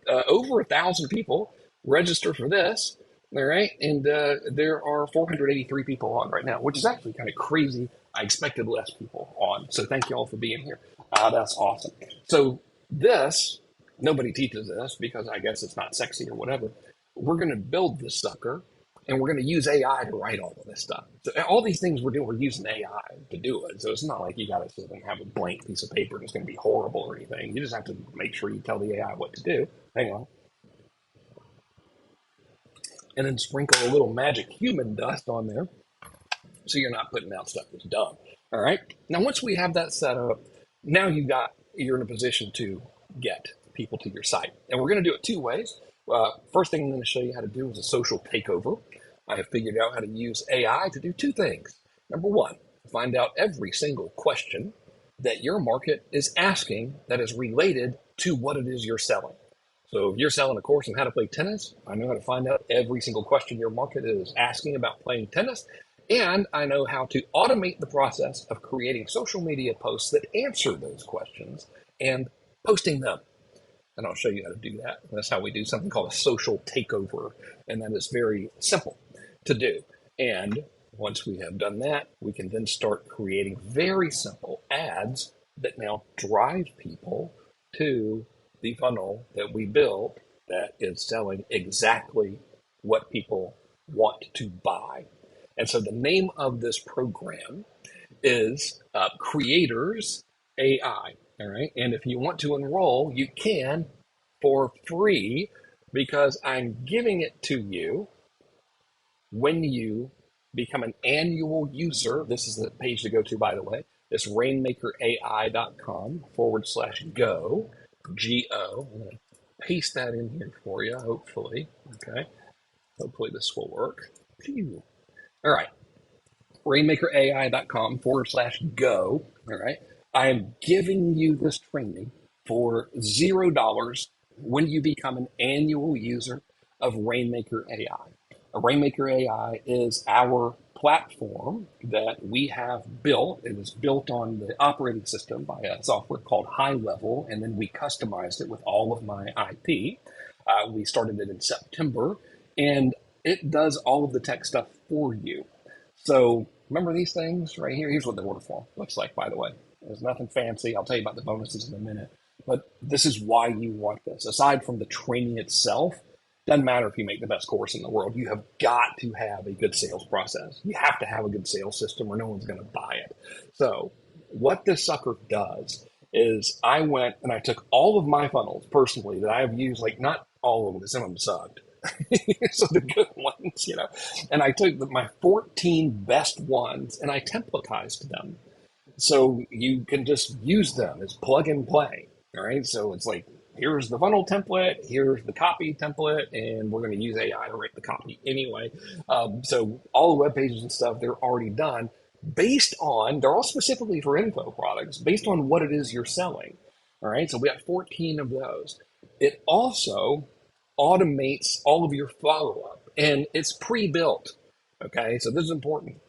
over 1,000 people register for this. All right. And there are 483 people on right now, which is actually kind of crazy. I expected less people on. So thank you all for being here. That's awesome. So this, nobody teaches this because I guess it's not sexy or whatever. We're going to build this sucker and we're going to use AI to write all of this stuff. So all these things we're doing, we're using AI to do it. So it's not like you got to sit and have a blank piece of paper and it's going to be horrible or anything. You just have to make sure you tell the AI what to do. Hang on. And then sprinkle a little magic human dust on there so you're not putting out stuff that's dumb. All right. Now, once we have that set up, now you're in a position to get people to your site. And we're going to do it two ways. First thing I'm going to show you how to do is a social takeover. I have figured out how to use AI to do two things. Number one, find out every single question that your market is asking that is related to what it is you're selling. So if you're selling a course on how to play tennis, I know how to find out every single question your market is asking about playing tennis. And I know how to automate the process of creating social media posts that answer those questions and posting them. And I'll show you how to do that. That's how we do something called a social takeover. And that is very simple to do. And once we have done that, we can then start creating very simple ads that now drive people to the funnel that we built that is selling exactly what people want to buy. And so the name of this program is Creators AI. All right. And if you want to enroll, you can for free because I'm giving it to you when you become an annual user. This is the page to go to, by the way. It's rainmakerai.com/go, G-O. I'm going to paste that in here for you, hopefully. Okay. Hopefully this will work. Phew. All right. rainmakerai.com/go. All right. I am giving you this training for $0 when you become an annual user of Rainmaker AI. Rainmaker AI is our platform that we have built. It was built on the operating system by a software called High Level, and then we customized it with all of my IP. We started it in September, and it does all of the tech stuff for you. So remember these things right here? Here's what the order form looks like, by the way. There's nothing fancy. I'll tell you about the bonuses in a minute. But this is why you want this. Aside from the training itself, doesn't matter if you make the best course in the world. You have got to have a good sales process. You have to have a good sales system or no one's going to buy it. So what this sucker does is I went and I took all of my funnels personally that I have used, like not all of them, some of them sucked. So the good ones, and I took my 14 best ones and I templatized them. So you can just use them as plug and play. All right. So it's like, here's the funnel template, here's the copy template, and we're going to use AI to write the copy anyway. So all the web pages and stuff, they're already done they're all specifically for info products based on what it is you're selling. All right. So we have 14 of those. It also automates all of your follow up and it's pre-built. Okay. So this is important.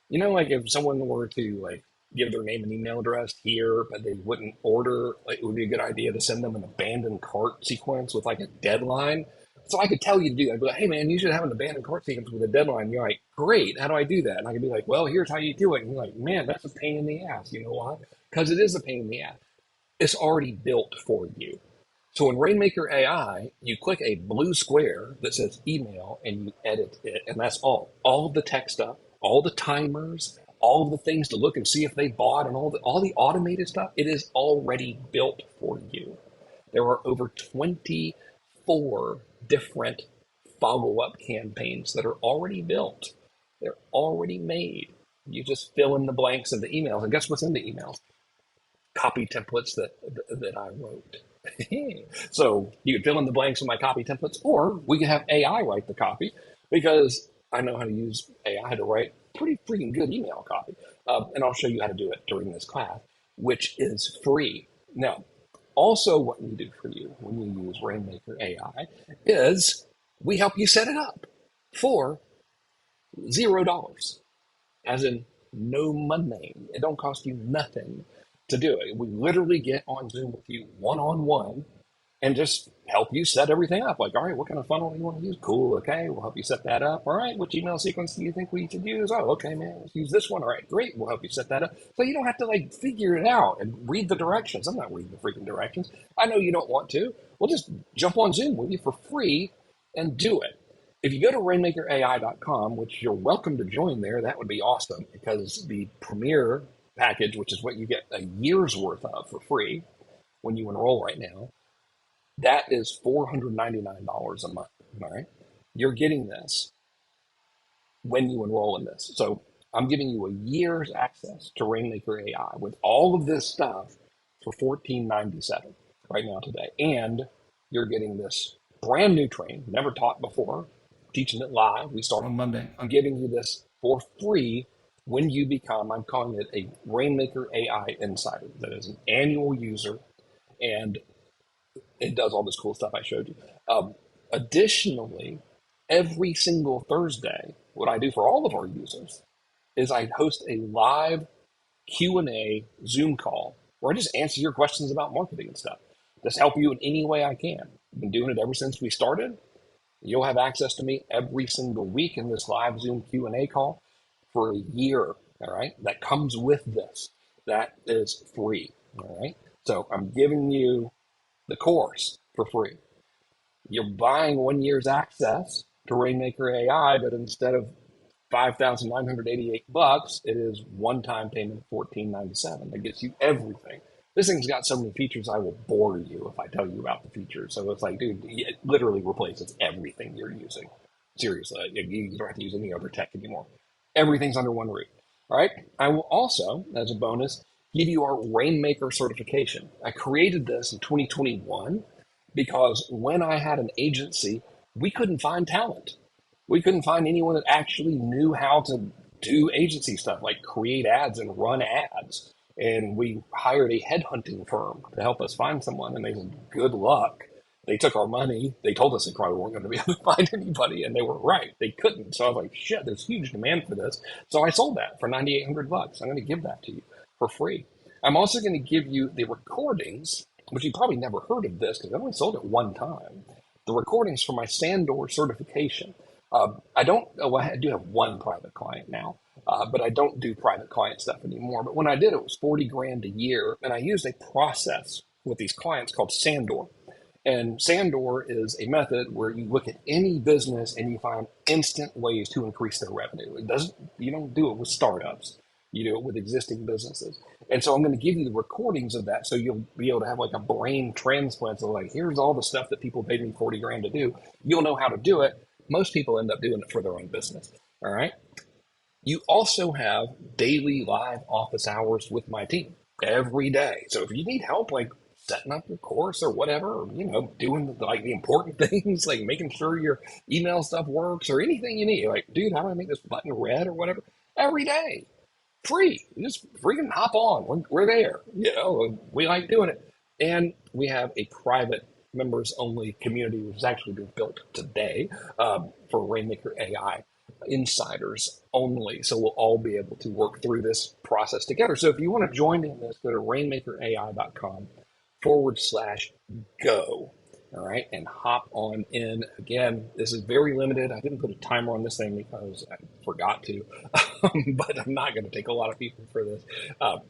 Like if someone were to give their name and email address here, but they wouldn't order, it would be a good idea to send them an abandoned cart sequence with like a deadline. So I could tell you to do that. I'd be like, hey man, you should have an abandoned cart sequence with a deadline. You're like, great. How do I do that? And I could be like, well, here's how you do it. And you're like, man, that's a pain in the ass. You know why? Because it is a pain in the ass. It's already built for you. So in Rainmaker AI, you click a blue square that says email and you edit it. And that's all. All of the tech stuff, all the timers, all of the things to look and see if they bought and all the automated stuff, it is already built for you. There are over 24 different follow-up campaigns that are already built. They're already made. You just fill in the blanks of the emails. And guess what's in the emails? Copy templates that I wrote. So you can fill in the blanks of my copy templates, or we can have AI write the copy because I know how to use AI to write pretty freaking good email copy. And I'll show you how to do it during this class, which is free. Now, also what we do for you when you use Rainmaker AI is we help you set it up for $0, as in no money. It don't cost you nothing to do it. We literally get on Zoom with you one-on-one and just help you set everything up. Like, all right, what kind of funnel do you want to use? Cool, okay, we'll help you set that up. All right, which email sequence do you think we should use? Oh, okay, man, let's use this one. All right, great, we'll help you set that up. So you don't have to figure it out and read the directions. I'm not reading the freaking directions. I know you don't want to. We'll just jump on Zoom with you for free and do it. If you go to rainmakerai.com, which you're welcome to join there, that would be awesome because the premier package, which is what you get a year's worth of for free when you enroll right now, that is $499 a month. All right. You're getting this when you enroll in this. So I'm giving you a year's access to Rainmaker AI with all of this stuff for $14.97. right now today. And you're getting this brand new training, never taught before, teaching it live. We start on Monday. I'm giving you this for free when you become, I'm calling it a Rainmaker AI Insider. That is an annual user, and it does all this cool stuff I showed you. Additionally, every single Thursday, what I do for all of our users is I host a live Q&A Zoom call where I just answer your questions about marketing and stuff. Just help you in any way I can. I've been doing it ever since we started. You'll have access to me every single week in this live Zoom Q&A call for a year. All right. That comes with this. That is free. All right. So I'm giving you the course for free. You're buying 1 year's access to Rainmaker AI, but instead of $5,988, it is one-time payment of $14.97. That gets you everything. This thing's got so many features, I will bore you if I tell you about the features. So it's like, dude, it literally replaces everything you're using. Seriously, you don't have to use any other tech anymore. Everything's under one roof. All right. I will also, as a bonus, give you our Rainmaker certification. I created this in 2021 because when I had an agency, we couldn't find talent. We couldn't find anyone that actually knew how to do agency stuff, like create ads and run ads. And we hired a headhunting firm to help us find someone, and they said, good luck. They took our money. They told us they probably weren't going to be able to find anybody, and they were right. They couldn't. So I was like, shit, there's huge demand for this. So I sold that for $9,800. I'm going to give that to you for free. I'm also going to give you the recordings, which you probably never heard of this because I only sold it one time. The recordings for my Sandor certification. I don't, well, I do have one private client now, but I don't do private client stuff anymore. But when I did, it was 40 grand a year. And I used a process with these clients called Sandor. And Sandor is a method where you look at any business and you find instant ways to increase their revenue. It doesn't, you don't do it with startups. You do it with existing businesses. And so I'm going to give you the recordings of that so you'll be able to have like a brain transplant. So like, here's all the stuff that people paid me 40 grand to do. You'll know how to do it. Most people end up doing it for their own business. All right. You also have daily live office hours with my team every day. So if you need help, like setting up your course or whatever, or, doing like the important things, like making sure your email stuff works or anything you need, like, dude, how do I make this button red or whatever? Every day, free. You just freaking hop on. We're there. We like doing it. And we have a private members only community, which has actually been built today for Rainmaker AI insiders only. So we'll all be able to work through this process together. So if you want to join in this, go to rainmakerai.com/go. All right, and hop on in. Again, this is very limited. I didn't put a timer on this thing because I forgot to, but I'm not going to take a lot of people for this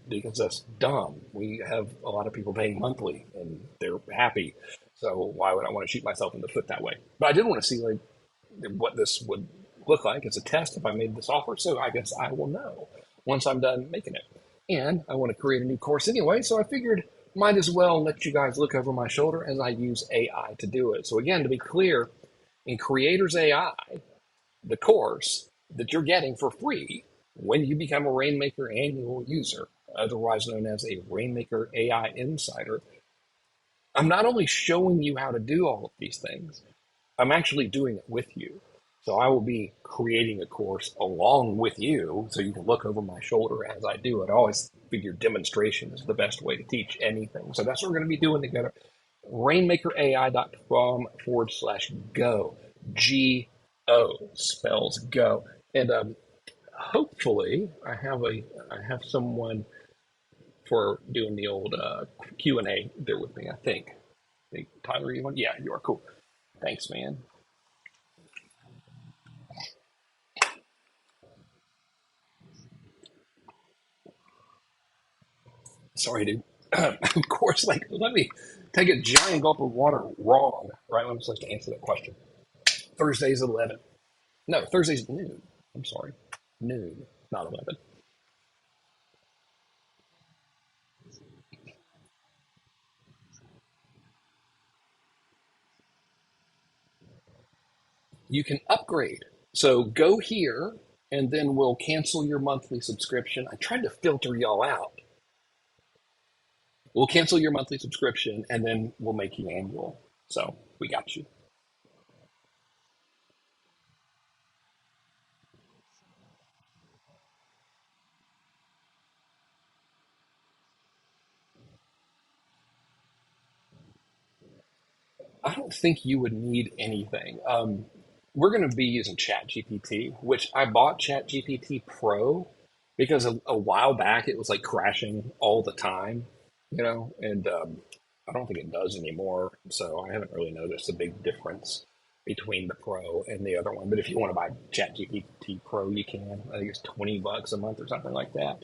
because that's dumb. We have a lot of people paying monthly and they're happy. So why would I want to shoot myself in the foot that way? But I did want to see like what this would look like as a test if I made this offer. So I guess I will know once I'm done making it. And I want to create a new course anyway, so I figured might as well let you guys look over my shoulder as I use AI to do it. So again, to be clear, in Creators AI, the course that you're getting for free when you become a Rainmaker annual user, otherwise known as a Rainmaker AI Insider, I'm not only showing you how to do all of these things, I'm actually doing it with you. So I will be creating a course along with you so you can look over my shoulder as I do it. I always figure demonstration is the best way to teach anything. So that's what we're going to be doing together. Rainmakerai.com/go. G-O spells go. And hopefully I have someone for doing the old Q&A there with me, I think. Hey, Tyler, you want? Yeah, you are cool. Thanks, man. Sorry, dude. Of course, like, let me take a giant gulp of water wrong, right? When I'm supposed to answer that question. Thursday's 11. No, Thursday's noon. I'm sorry. Noon, not 11. You can upgrade. So go here, and then we'll cancel your monthly subscription. I tried to filter y'all out. We'll cancel your monthly subscription and then we'll make you annual. So we got you. I don't think you would need anything. We're going to be using ChatGPT, which I bought ChatGPT Pro because a while back it was like crashing all the time, and I don't think it does anymore. So I haven't really noticed a big difference between the Pro and the other one. But if you want to buy ChatGPT Pro, you can. I think it's $20 a month or something like that.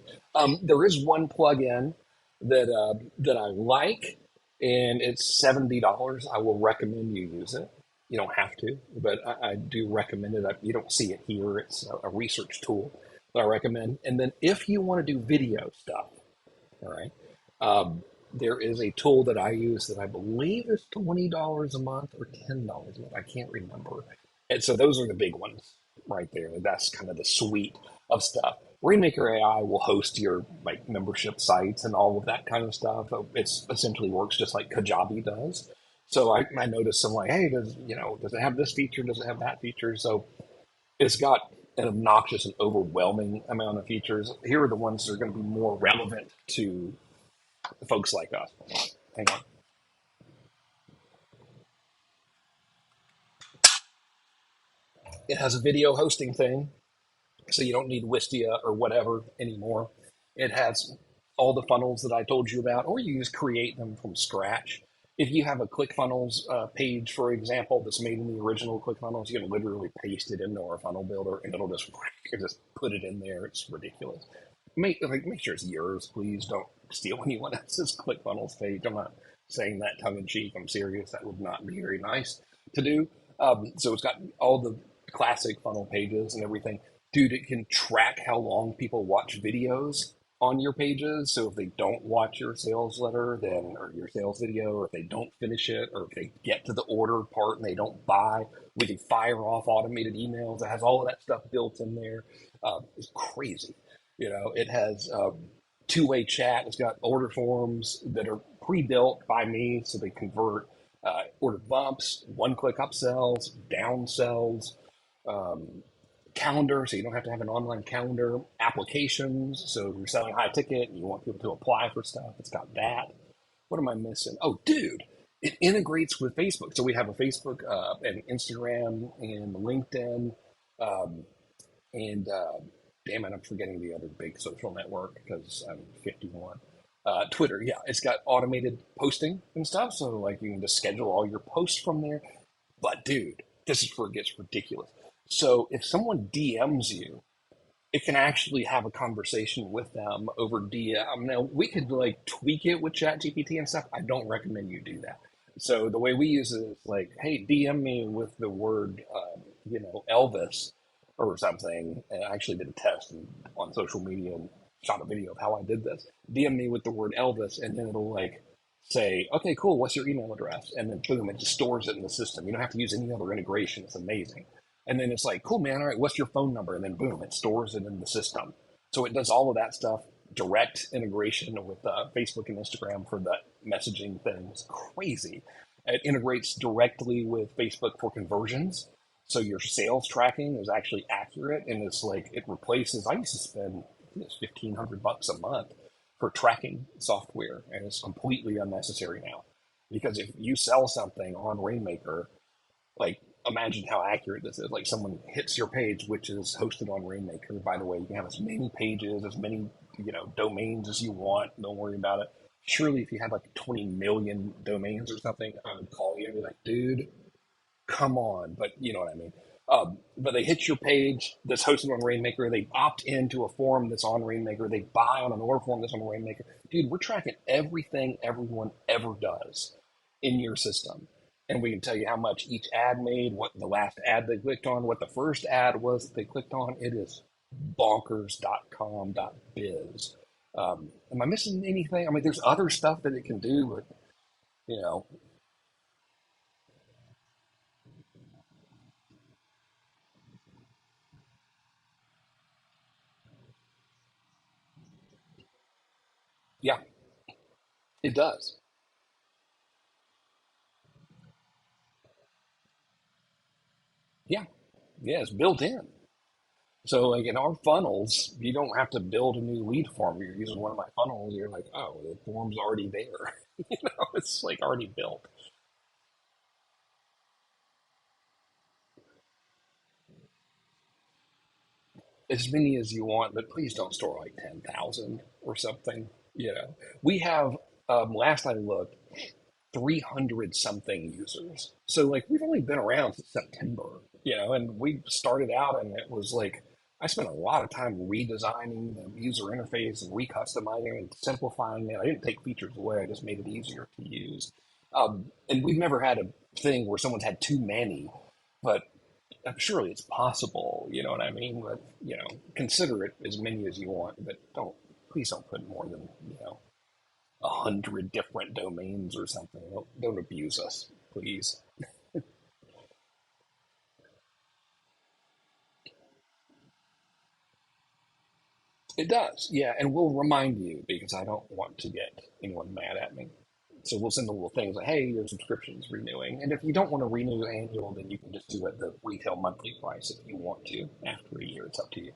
There is one plugin that I like, and it's $70. I will recommend you use it. You don't have to, but I do recommend it. You don't see it here. It's a research tool that I recommend. And then if you want to do video stuff, all right, there is a tool that I use that I believe is $20 a month or $10 a month. I can't remember. And so those are the big ones right there. That's kind of the suite of stuff. Rainmaker AI will host your like membership sites and all of that kind of stuff. It's essentially works just like Kajabi does. So I noticed some like, hey, does it have this feature? Does it have that feature? So it's got an obnoxious and overwhelming amount of features. Here are the ones that are going to be more relevant to folks like us. Hang on. It has a video hosting thing, so you don't need Wistia or whatever anymore. It has all the funnels that I told you about, or you just create them from scratch. If you have a ClickFunnels page, for example, that's made in the original ClickFunnels, you can literally paste it into our funnel builder, and it'll just put it in there. It's ridiculous. Make sure it's yours, please. Don't steal anyone else's ClickFunnels page. I'm not saying that tongue in cheek. I'm serious. That would not be very nice to do. So it's got all the classic funnel pages and everything. Dude, it can track how long people watch videos on your pages. So if they don't watch your sales letter, then or your sales video, or if they don't finish it, or if they get to the order part and they don't buy, we can fire off automated emails. It has all of that stuff built in there. It's crazy. It has two-way chat. It's got order forms that are pre-built by me, so they convert order bumps, one-click upsells, downsells, um, calendar, so you don't have to have an online calendar, applications. So if you're selling high ticket and you want people to apply for stuff, it's got that. What am I missing? Oh, dude, it integrates with Facebook. So we have a Facebook and Instagram and LinkedIn. Um, and damn it, I'm forgetting the other big social network because I'm 51. Twitter, yeah, it's got automated posting and stuff. So like you can just schedule all your posts from there. But dude, this is where it gets ridiculous. So if someone DMs you, it can actually have a conversation with them over DM. Now we could like tweak it with ChatGPT and stuff. I don't recommend you do that. So the way we use it is like, hey, DM me with the word, Elvis or something. And I actually did a test on social media and shot a video of how I did this. DM me with the word Elvis, and then it'll like say, okay, cool. What's your email address? And then boom, it just stores it in the system. You don't have to use any other integration. It's amazing. And then it's like, cool, man. All right, what's your phone number? And then boom, it stores it in the system. So it does all of that stuff, direct integration with Facebook and Instagram for the messaging thing. It's crazy. It integrates directly with Facebook for conversions. So your sales tracking is actually accurate. And it's like, it replaces, I used to spend $1,500 a month for tracking software. And it's completely unnecessary now. Because if you sell something on Rainmaker, like imagine how accurate this is. Like someone hits your page, which is hosted on Rainmaker. By the way, you can have as many pages, as many domains as you want. Don't worry about it. Surely, if you had like 20 million domains or something, I would call you and be like, dude, come on. But you know what I mean. But they hit your page that's hosted on Rainmaker. They opt into a form that's on Rainmaker. They buy on an order form that's on Rainmaker. Dude, we're tracking everything everyone ever does in your system. And we can tell you how much each ad made, what the last ad they clicked on, what the first ad was that they clicked on. It is bonkers.com.biz. Am I missing anything? I mean, there's other stuff that it can do, but you know, yeah. It does. Yeah. Yeah, it's built in. So like in our funnels, you don't have to build a new lead form. You're using one of my funnels, you're like, oh, the form's already there. It's like already built. As many as you want, but please don't store like 10,000 or something. We have, last I looked, 300 something users. So like we've only been around since September, and we started out and it was like I spent a lot of time redesigning the user interface and recustomizing and simplifying it. I didn't take features away, I just made it easier to use. And we've never had a thing where someone's had too many, but surely it's possible, you know what I mean? But, consider it as many as you want, but please don't put more than, 100 different domains or something. Don't abuse us, please. It does, yeah, and we'll remind you because I don't want to get anyone mad at me. So we'll send a little things like, "Hey, your subscription's renewing," and if you don't want to renew annual, then you can just do it the retail monthly price if you want to. After a year, it's up to you.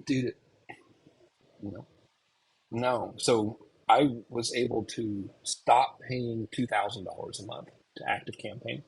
Dude, no, no. So I was able to stop paying $2,000 a month to Active Campaign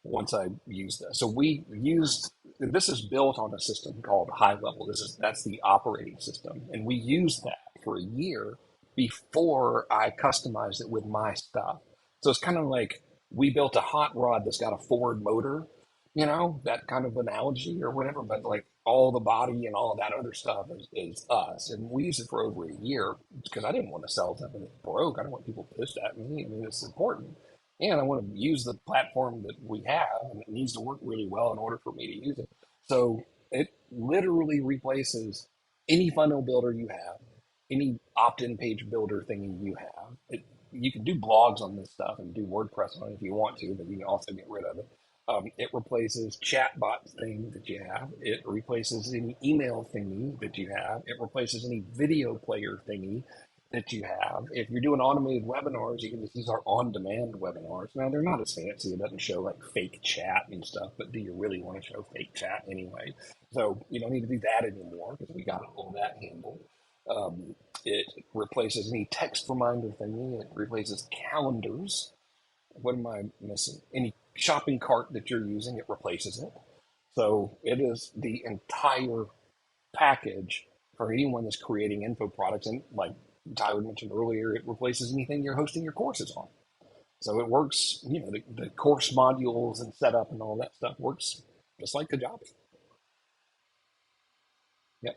once I used this. So we used this is built on a system called High Level. That's the operating system, and we used that for a year before I customized it with my stuff. So it's kind of like we built a hot rod that's got a Ford motor, that kind of analogy or whatever. But like all the body and all of that other stuff is us, and we used it for over a year because I didn't want to sell something that broke. I don't want people pissed at me. I mean, it's important and I want to use the platform that we have, and it needs to work really well in order for me to use it. So it literally replaces any funnel builder you have, any opt-in page builder thing you have. You can do blogs on this stuff and do WordPress on it if you want to, but you can also get rid of it. It replaces chatbot thing that you have. It replaces any email thingy that you have. It replaces any video player thingy that you have. If you're doing automated webinars, you can just use our on-demand webinars. Now they're not as fancy; it doesn't show like fake chat and stuff. But do you really want to show fake chat anyway? So you don't need to do that anymore because we got all that handled. Um, it replaces any text reminder thingy. It replaces calendars. What am I missing? Any shopping cart that you're using, it replaces it. So it is the entire package for anyone that's creating info products. And like Tyler mentioned earlier, it replaces anything you're hosting your courses on. So it works, the course modules and setup and all that stuff works just like Kajabi. Yep.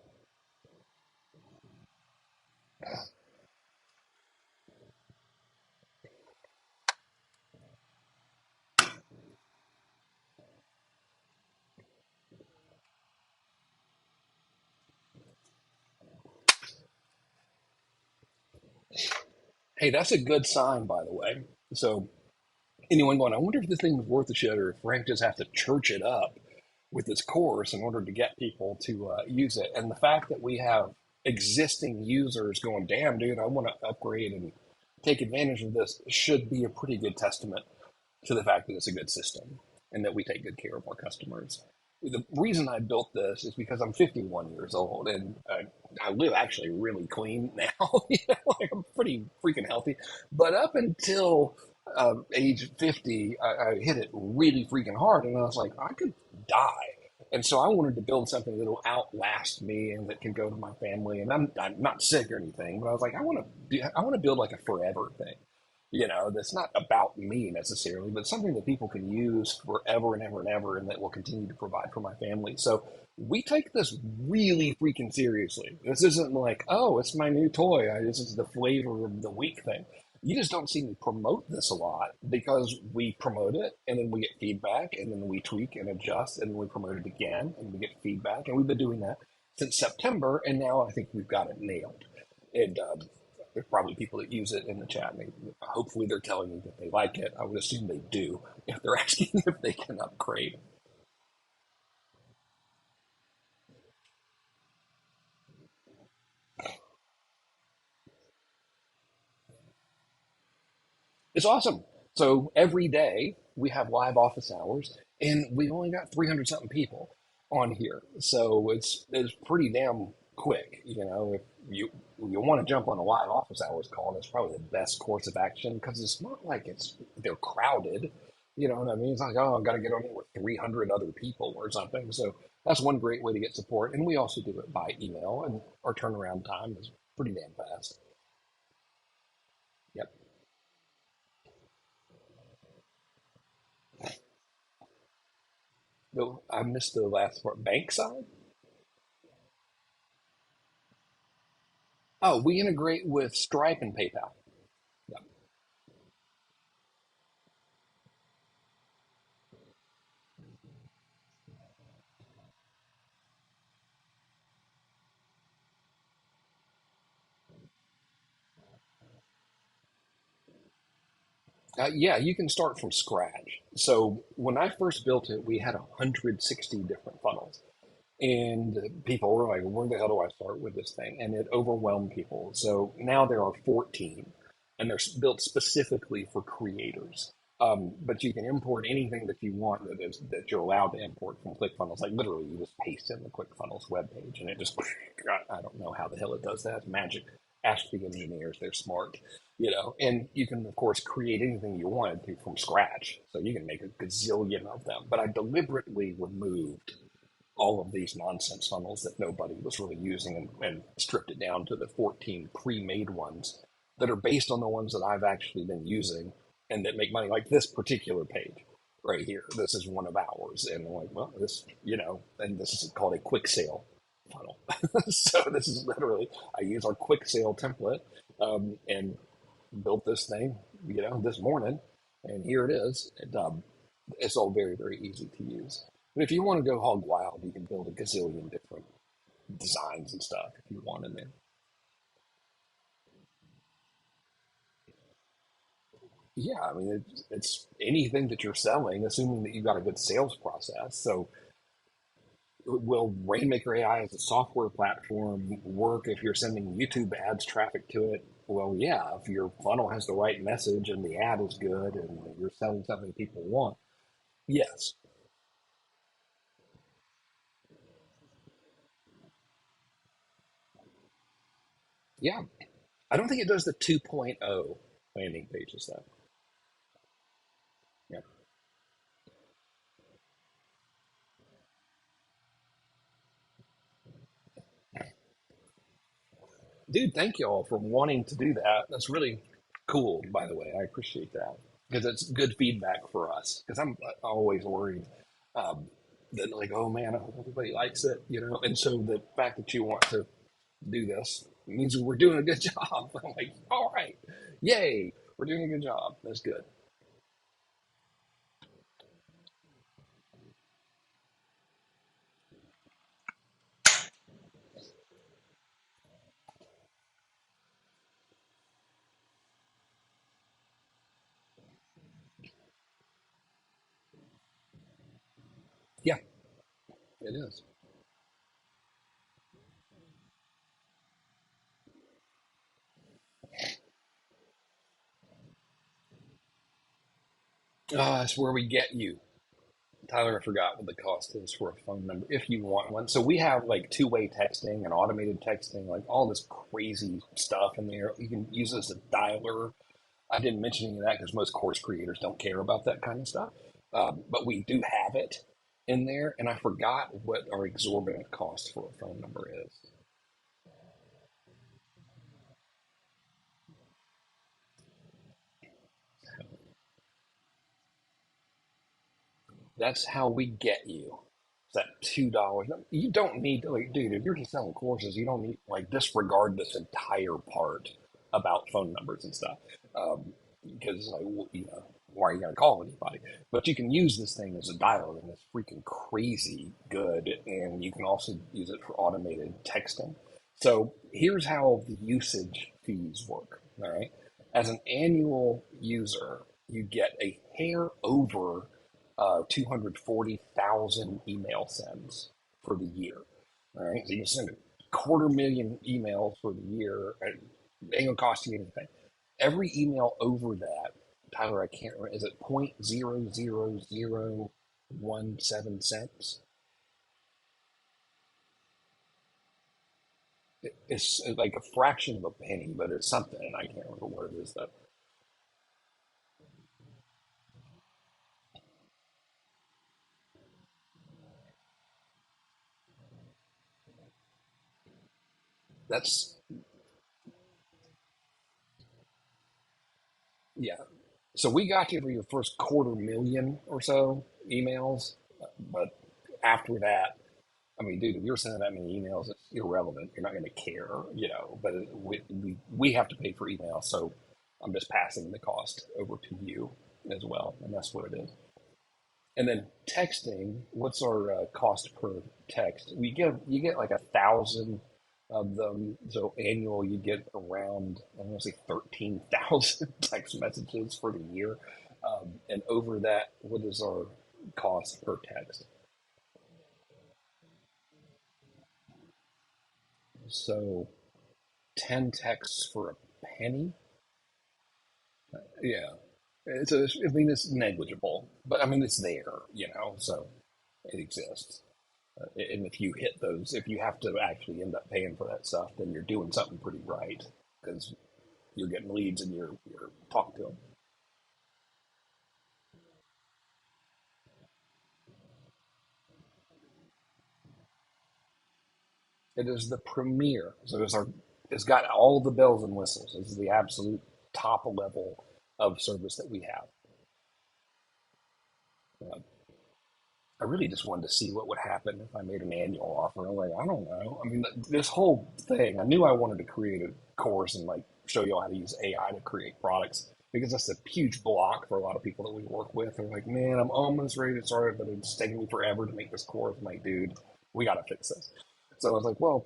Hey, that's a good sign, by the way. So anyone going, I wonder if this thing was worth a shit or if Frank just have to church it up with this course in order to get people to use it. And the fact that we have existing users going, damn, dude, I want to upgrade and take advantage of this should be a pretty good testament to the fact that it's a good system and that we take good care of our customers. The reason I built this is because I'm 51 years old and I live actually really clean now. Like I'm pretty freaking healthy. But up until age 50, I hit it really freaking hard, and I was like, I could die. And so I wanted to build something that'll outlast me and that can go to my family. And I'm not sick or anything, but I was like, I want to build like a forever thing, that's not about me necessarily, but something that people can use forever and ever and ever, and that will continue to provide for my family. So we take this really freaking seriously. This isn't like, oh, it's my new toy. This is the flavor of the week thing. You just don't see me promote this a lot because we promote it and then we get feedback and then we tweak and adjust and then we promote it again and we get feedback. And we've been doing that since September. And now I think we've got it nailed. And there's probably people that use it in the chat. And hopefully, they're telling me that they like it. I would assume they do if they're asking if they can upgrade. It's awesome. So every day we have live office hours, and we've only got 300 something people on here. So it's pretty damn quick. If you want to jump on a live office hours call, that's probably the best course of action because it's not like they're crowded. You know what I mean? It's like, oh, I've got to get on here with 300 other people or something. So that's one great way to get support. And we also do it by email, and our turnaround time is pretty damn fast. Yep. I missed the last part. Bank side? Oh, we integrate with Stripe and PayPal. Yeah. Yeah, you can start from scratch. So when I first built it, we had 160 different funnels. And people were like, where the hell do I start with this thing? And it overwhelmed people. So now there are 14, and they're built specifically for creators. But you can import anything that you want that you're allowed to import from ClickFunnels. Like literally, you just paste in the ClickFunnels webpage, and it just I don't know how the hell it does that. It's magic. Ask the engineers; they're smart. And you can of course create anything you wanted to from scratch. So you can make a gazillion of them. But I deliberately removed all of these nonsense funnels that nobody was really using and stripped it down to the 14 pre-made ones that are based on the ones that I've actually been using and that make money, like this particular page right here. This is one of ours. And I'm like, well, and this is called a quick sale funnel. So this is literally, I use our quick sale template and built this thing, this morning. And here it is. It's all very, very easy to use. But if you want to go hog wild, you can build a gazillion different designs and stuff if you want in there. Yeah, I mean, it's anything that you're selling, assuming that you've got a good sales process. So, will Rainmaker AI as a software platform work if you're sending YouTube ads traffic to it? Well, yeah, if your funnel has the right message and the ad is good and you're selling something people want, yes. Yeah, I don't think it does the 2.0 landing pages though. Yeah. Dude, thank you all for wanting to do that. That's really cool, by the way. I appreciate that because it's good feedback for us. Because I'm always worried um, that, like, oh man, I hope everybody likes it. And so the fact that you want to do this means we're doing a good job. I'm like, all right, yay, we're doing a good job. That's good. Yeah, it is. That's where we get you. Tyler, I forgot what the cost is for a phone number if you want one. So we have like two-way texting and automated texting, like all this crazy stuff in there. You can use it as a dialer. I didn't mention any of that because most course creators don't care about that kind of stuff. But we do have it in there, and I forgot what our exorbitant cost for a phone number is. That's how we get you. It's that $2. You don't need to, like, dude. If you're just selling courses, you don't need like disregard this entire part about phone numbers and stuff. Because like why are you going to call anybody? But you can use this thing as a dialer, and it's freaking crazy good. And you can also use it for automated texting. So here's how the usage fees work. All right. As an annual user, you get a hair over 240,000 email sends for the year. All right. So you send a 250,000 emails for the year. It ain't gonna cost you anything. Every email over that, Tyler, I can't remember, is it 0.00017 cents? It's like a fraction of a penny, but it's something, and I can't remember what it is though. That's yeah. So we got you for your first 250,000 or so emails, but after that, I mean, dude, if you're sending that many emails, it's irrelevant. You're not going to care, But we have to pay for email, so I'm just passing the cost over to you as well, and that's what it is. And then texting, what's our cost per text? You get like 1,000 of them. So annual, you get around I want to say 13,000 text messages for the year. And over that, what is our cost per text? So 10 texts for a penny. Yeah, I mean, it's negligible, but I mean, it's there, so it exists. And if you hit those, if you have to actually end up paying for that stuff, then you're doing something pretty right because you're getting leads and you're talking to them. It is the premier, so it's got all the bells and whistles. This is the absolute top level of service that we have. Uh, I really just wanted to see what would happen if I made an annual offer. I'm like, I don't know. I mean, this whole thing, I knew I wanted to create a course and like show you all how to use AI to create products because that's a huge block for a lot of people that we work with. They're like, man, I'm almost ready to start, but it's taking me forever to make this course. I'm like, dude, we got to fix this. So I was like, well,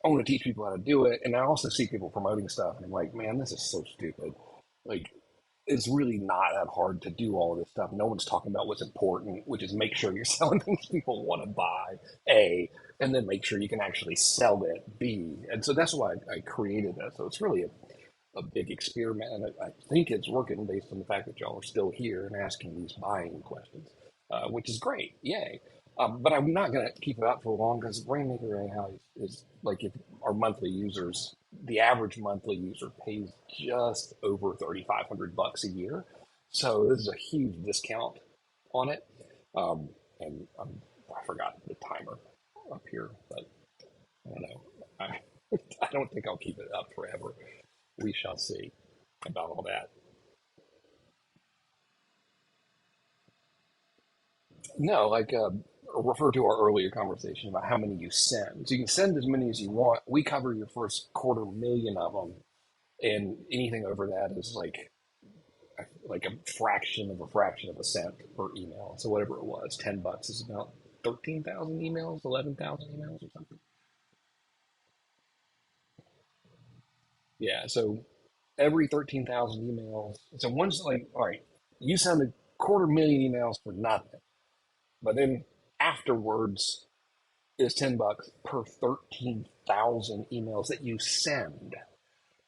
I want to teach people how to do it. And I also see people promoting stuff, and I'm like, man, this is so stupid. Like, it's really not that hard to do all of this stuff. No one's talking about what's important, which is make sure you're selling things people want to buy, A, and then make sure you can actually sell it, B. And so that's why I created that. So it's really a big experiment. And I think it's working based on the fact that y'all are still here and asking these buying questions, which is great. Yay. But I'm not going to keep it up for long because Rainmaker AI is like if our monthly users, the average monthly user pays just over 3,500 bucks a year. So this is a huge discount on it. Um, and I forgot the timer up here, but I don't know. I, I don't think I'll keep it up forever. We shall see about all that. No, like refer to our earlier conversation about how many you send. So you can send as many as you want. We cover your first 250,000 of them, and anything over that is like a fraction of a fraction of a cent per email. So whatever it was, $10 is about 13,000 emails, 11,000 emails, or something. Yeah. So every 13,000 emails. So once like all right, you send a 250,000 emails for nothing, but then afterwards is $10 per 13,000 emails that you send.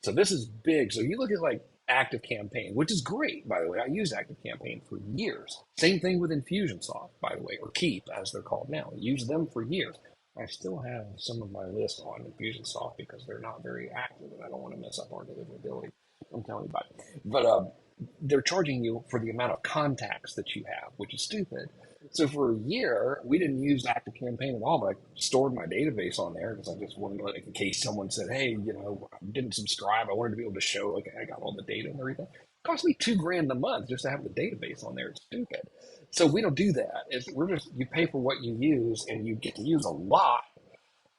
So this is big. So you look at like Active Campaign, which is great, by the way. I used Active Campaign for years. Same thing with Infusionsoft, by the way, or Keep as they're called now. I used them for years. I still have some of my list on Infusionsoft because they're not very active and I don't want to mess up our deliverability. I'm telling you about it. But they're charging you for the amount of contacts that you have, which is stupid. So for a year, we didn't use Active Campaign at all, but I stored my database on there because I just wanted to, like, in case someone said, "Hey, I didn't subscribe," I wanted to be able to show, like, I got all the data and everything. It cost me 2 grand a month just to have the database on there. It's stupid. So we don't do that. We're just you pay for what you use, and you get to use a lot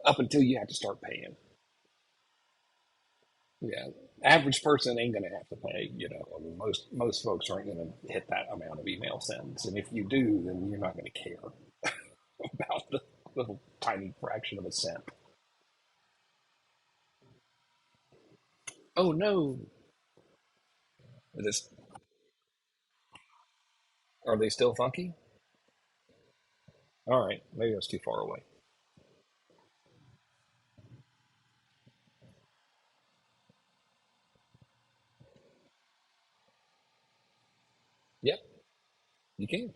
up until you have to start paying. Yeah, average person ain't going to have to pay. I mean, most folks aren't going to hit that amount of email sends, and if you do, then you're not going to care about the little tiny fraction of a cent. Oh no. Is are they still funky? All right, maybe I was too far away. Yep, you can.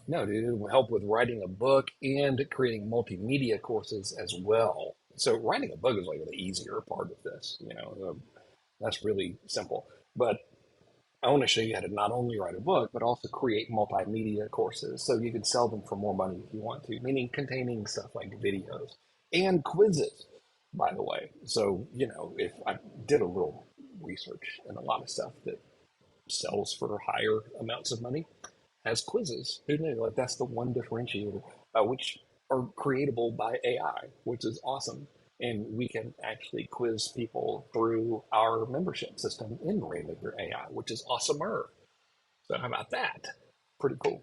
No, dude, it will help with writing a book and creating multimedia courses as well. So writing a book is like the easier part of this. That's really simple. But I want to show you how to not only write a book, but also create multimedia courses so you can sell them for more money if you want to, meaning containing stuff like videos and quizzes, by the way. So, if I did a little research and a lot of stuff that sells for higher amounts of money has quizzes. Who knew? Like that's the one differentiator, which are creatable by AI, which is awesome. And we can actually quiz people through our membership system in Rainmaker AI, which is awesomer. So how about that? Pretty cool.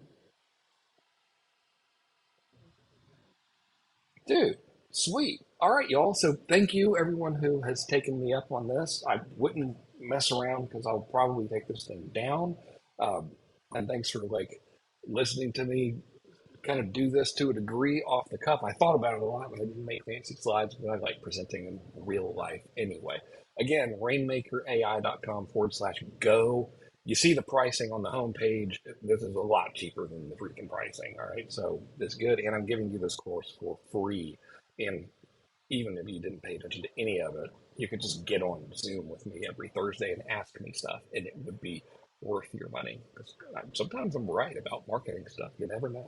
Dude, sweet. All right, y'all. So thank you, everyone who has taken me up on this. I wouldn't mess around because I'll probably take this thing down. Um, and thanks for like listening to me kind of do this to a degree off the cuff. I thought about it a lot, but I didn't make fancy slides, but I like presenting in real life anyway. Again, rainmakerai.com/go. You see the pricing on the homepage. This is a lot cheaper than the freaking pricing. All right. So this is good. And I'm giving you this course for free. And even if you didn't pay attention to any of it, you could just get on Zoom with me every Thursday and ask me stuff, and it would be worth your money. Because sometimes I'm right about marketing stuff. You never know.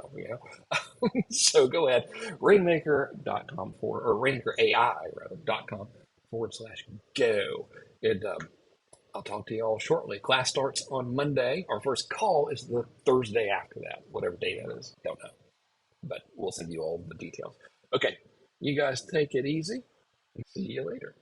So go ahead, rainmaker.com or rainmakerai rather.com /go. And I'll talk to you all shortly. Class starts on Monday. Our first call is the Thursday after that, whatever day that is. Don't know, but we'll send you all the details. Okay, you guys take it easy. See you later.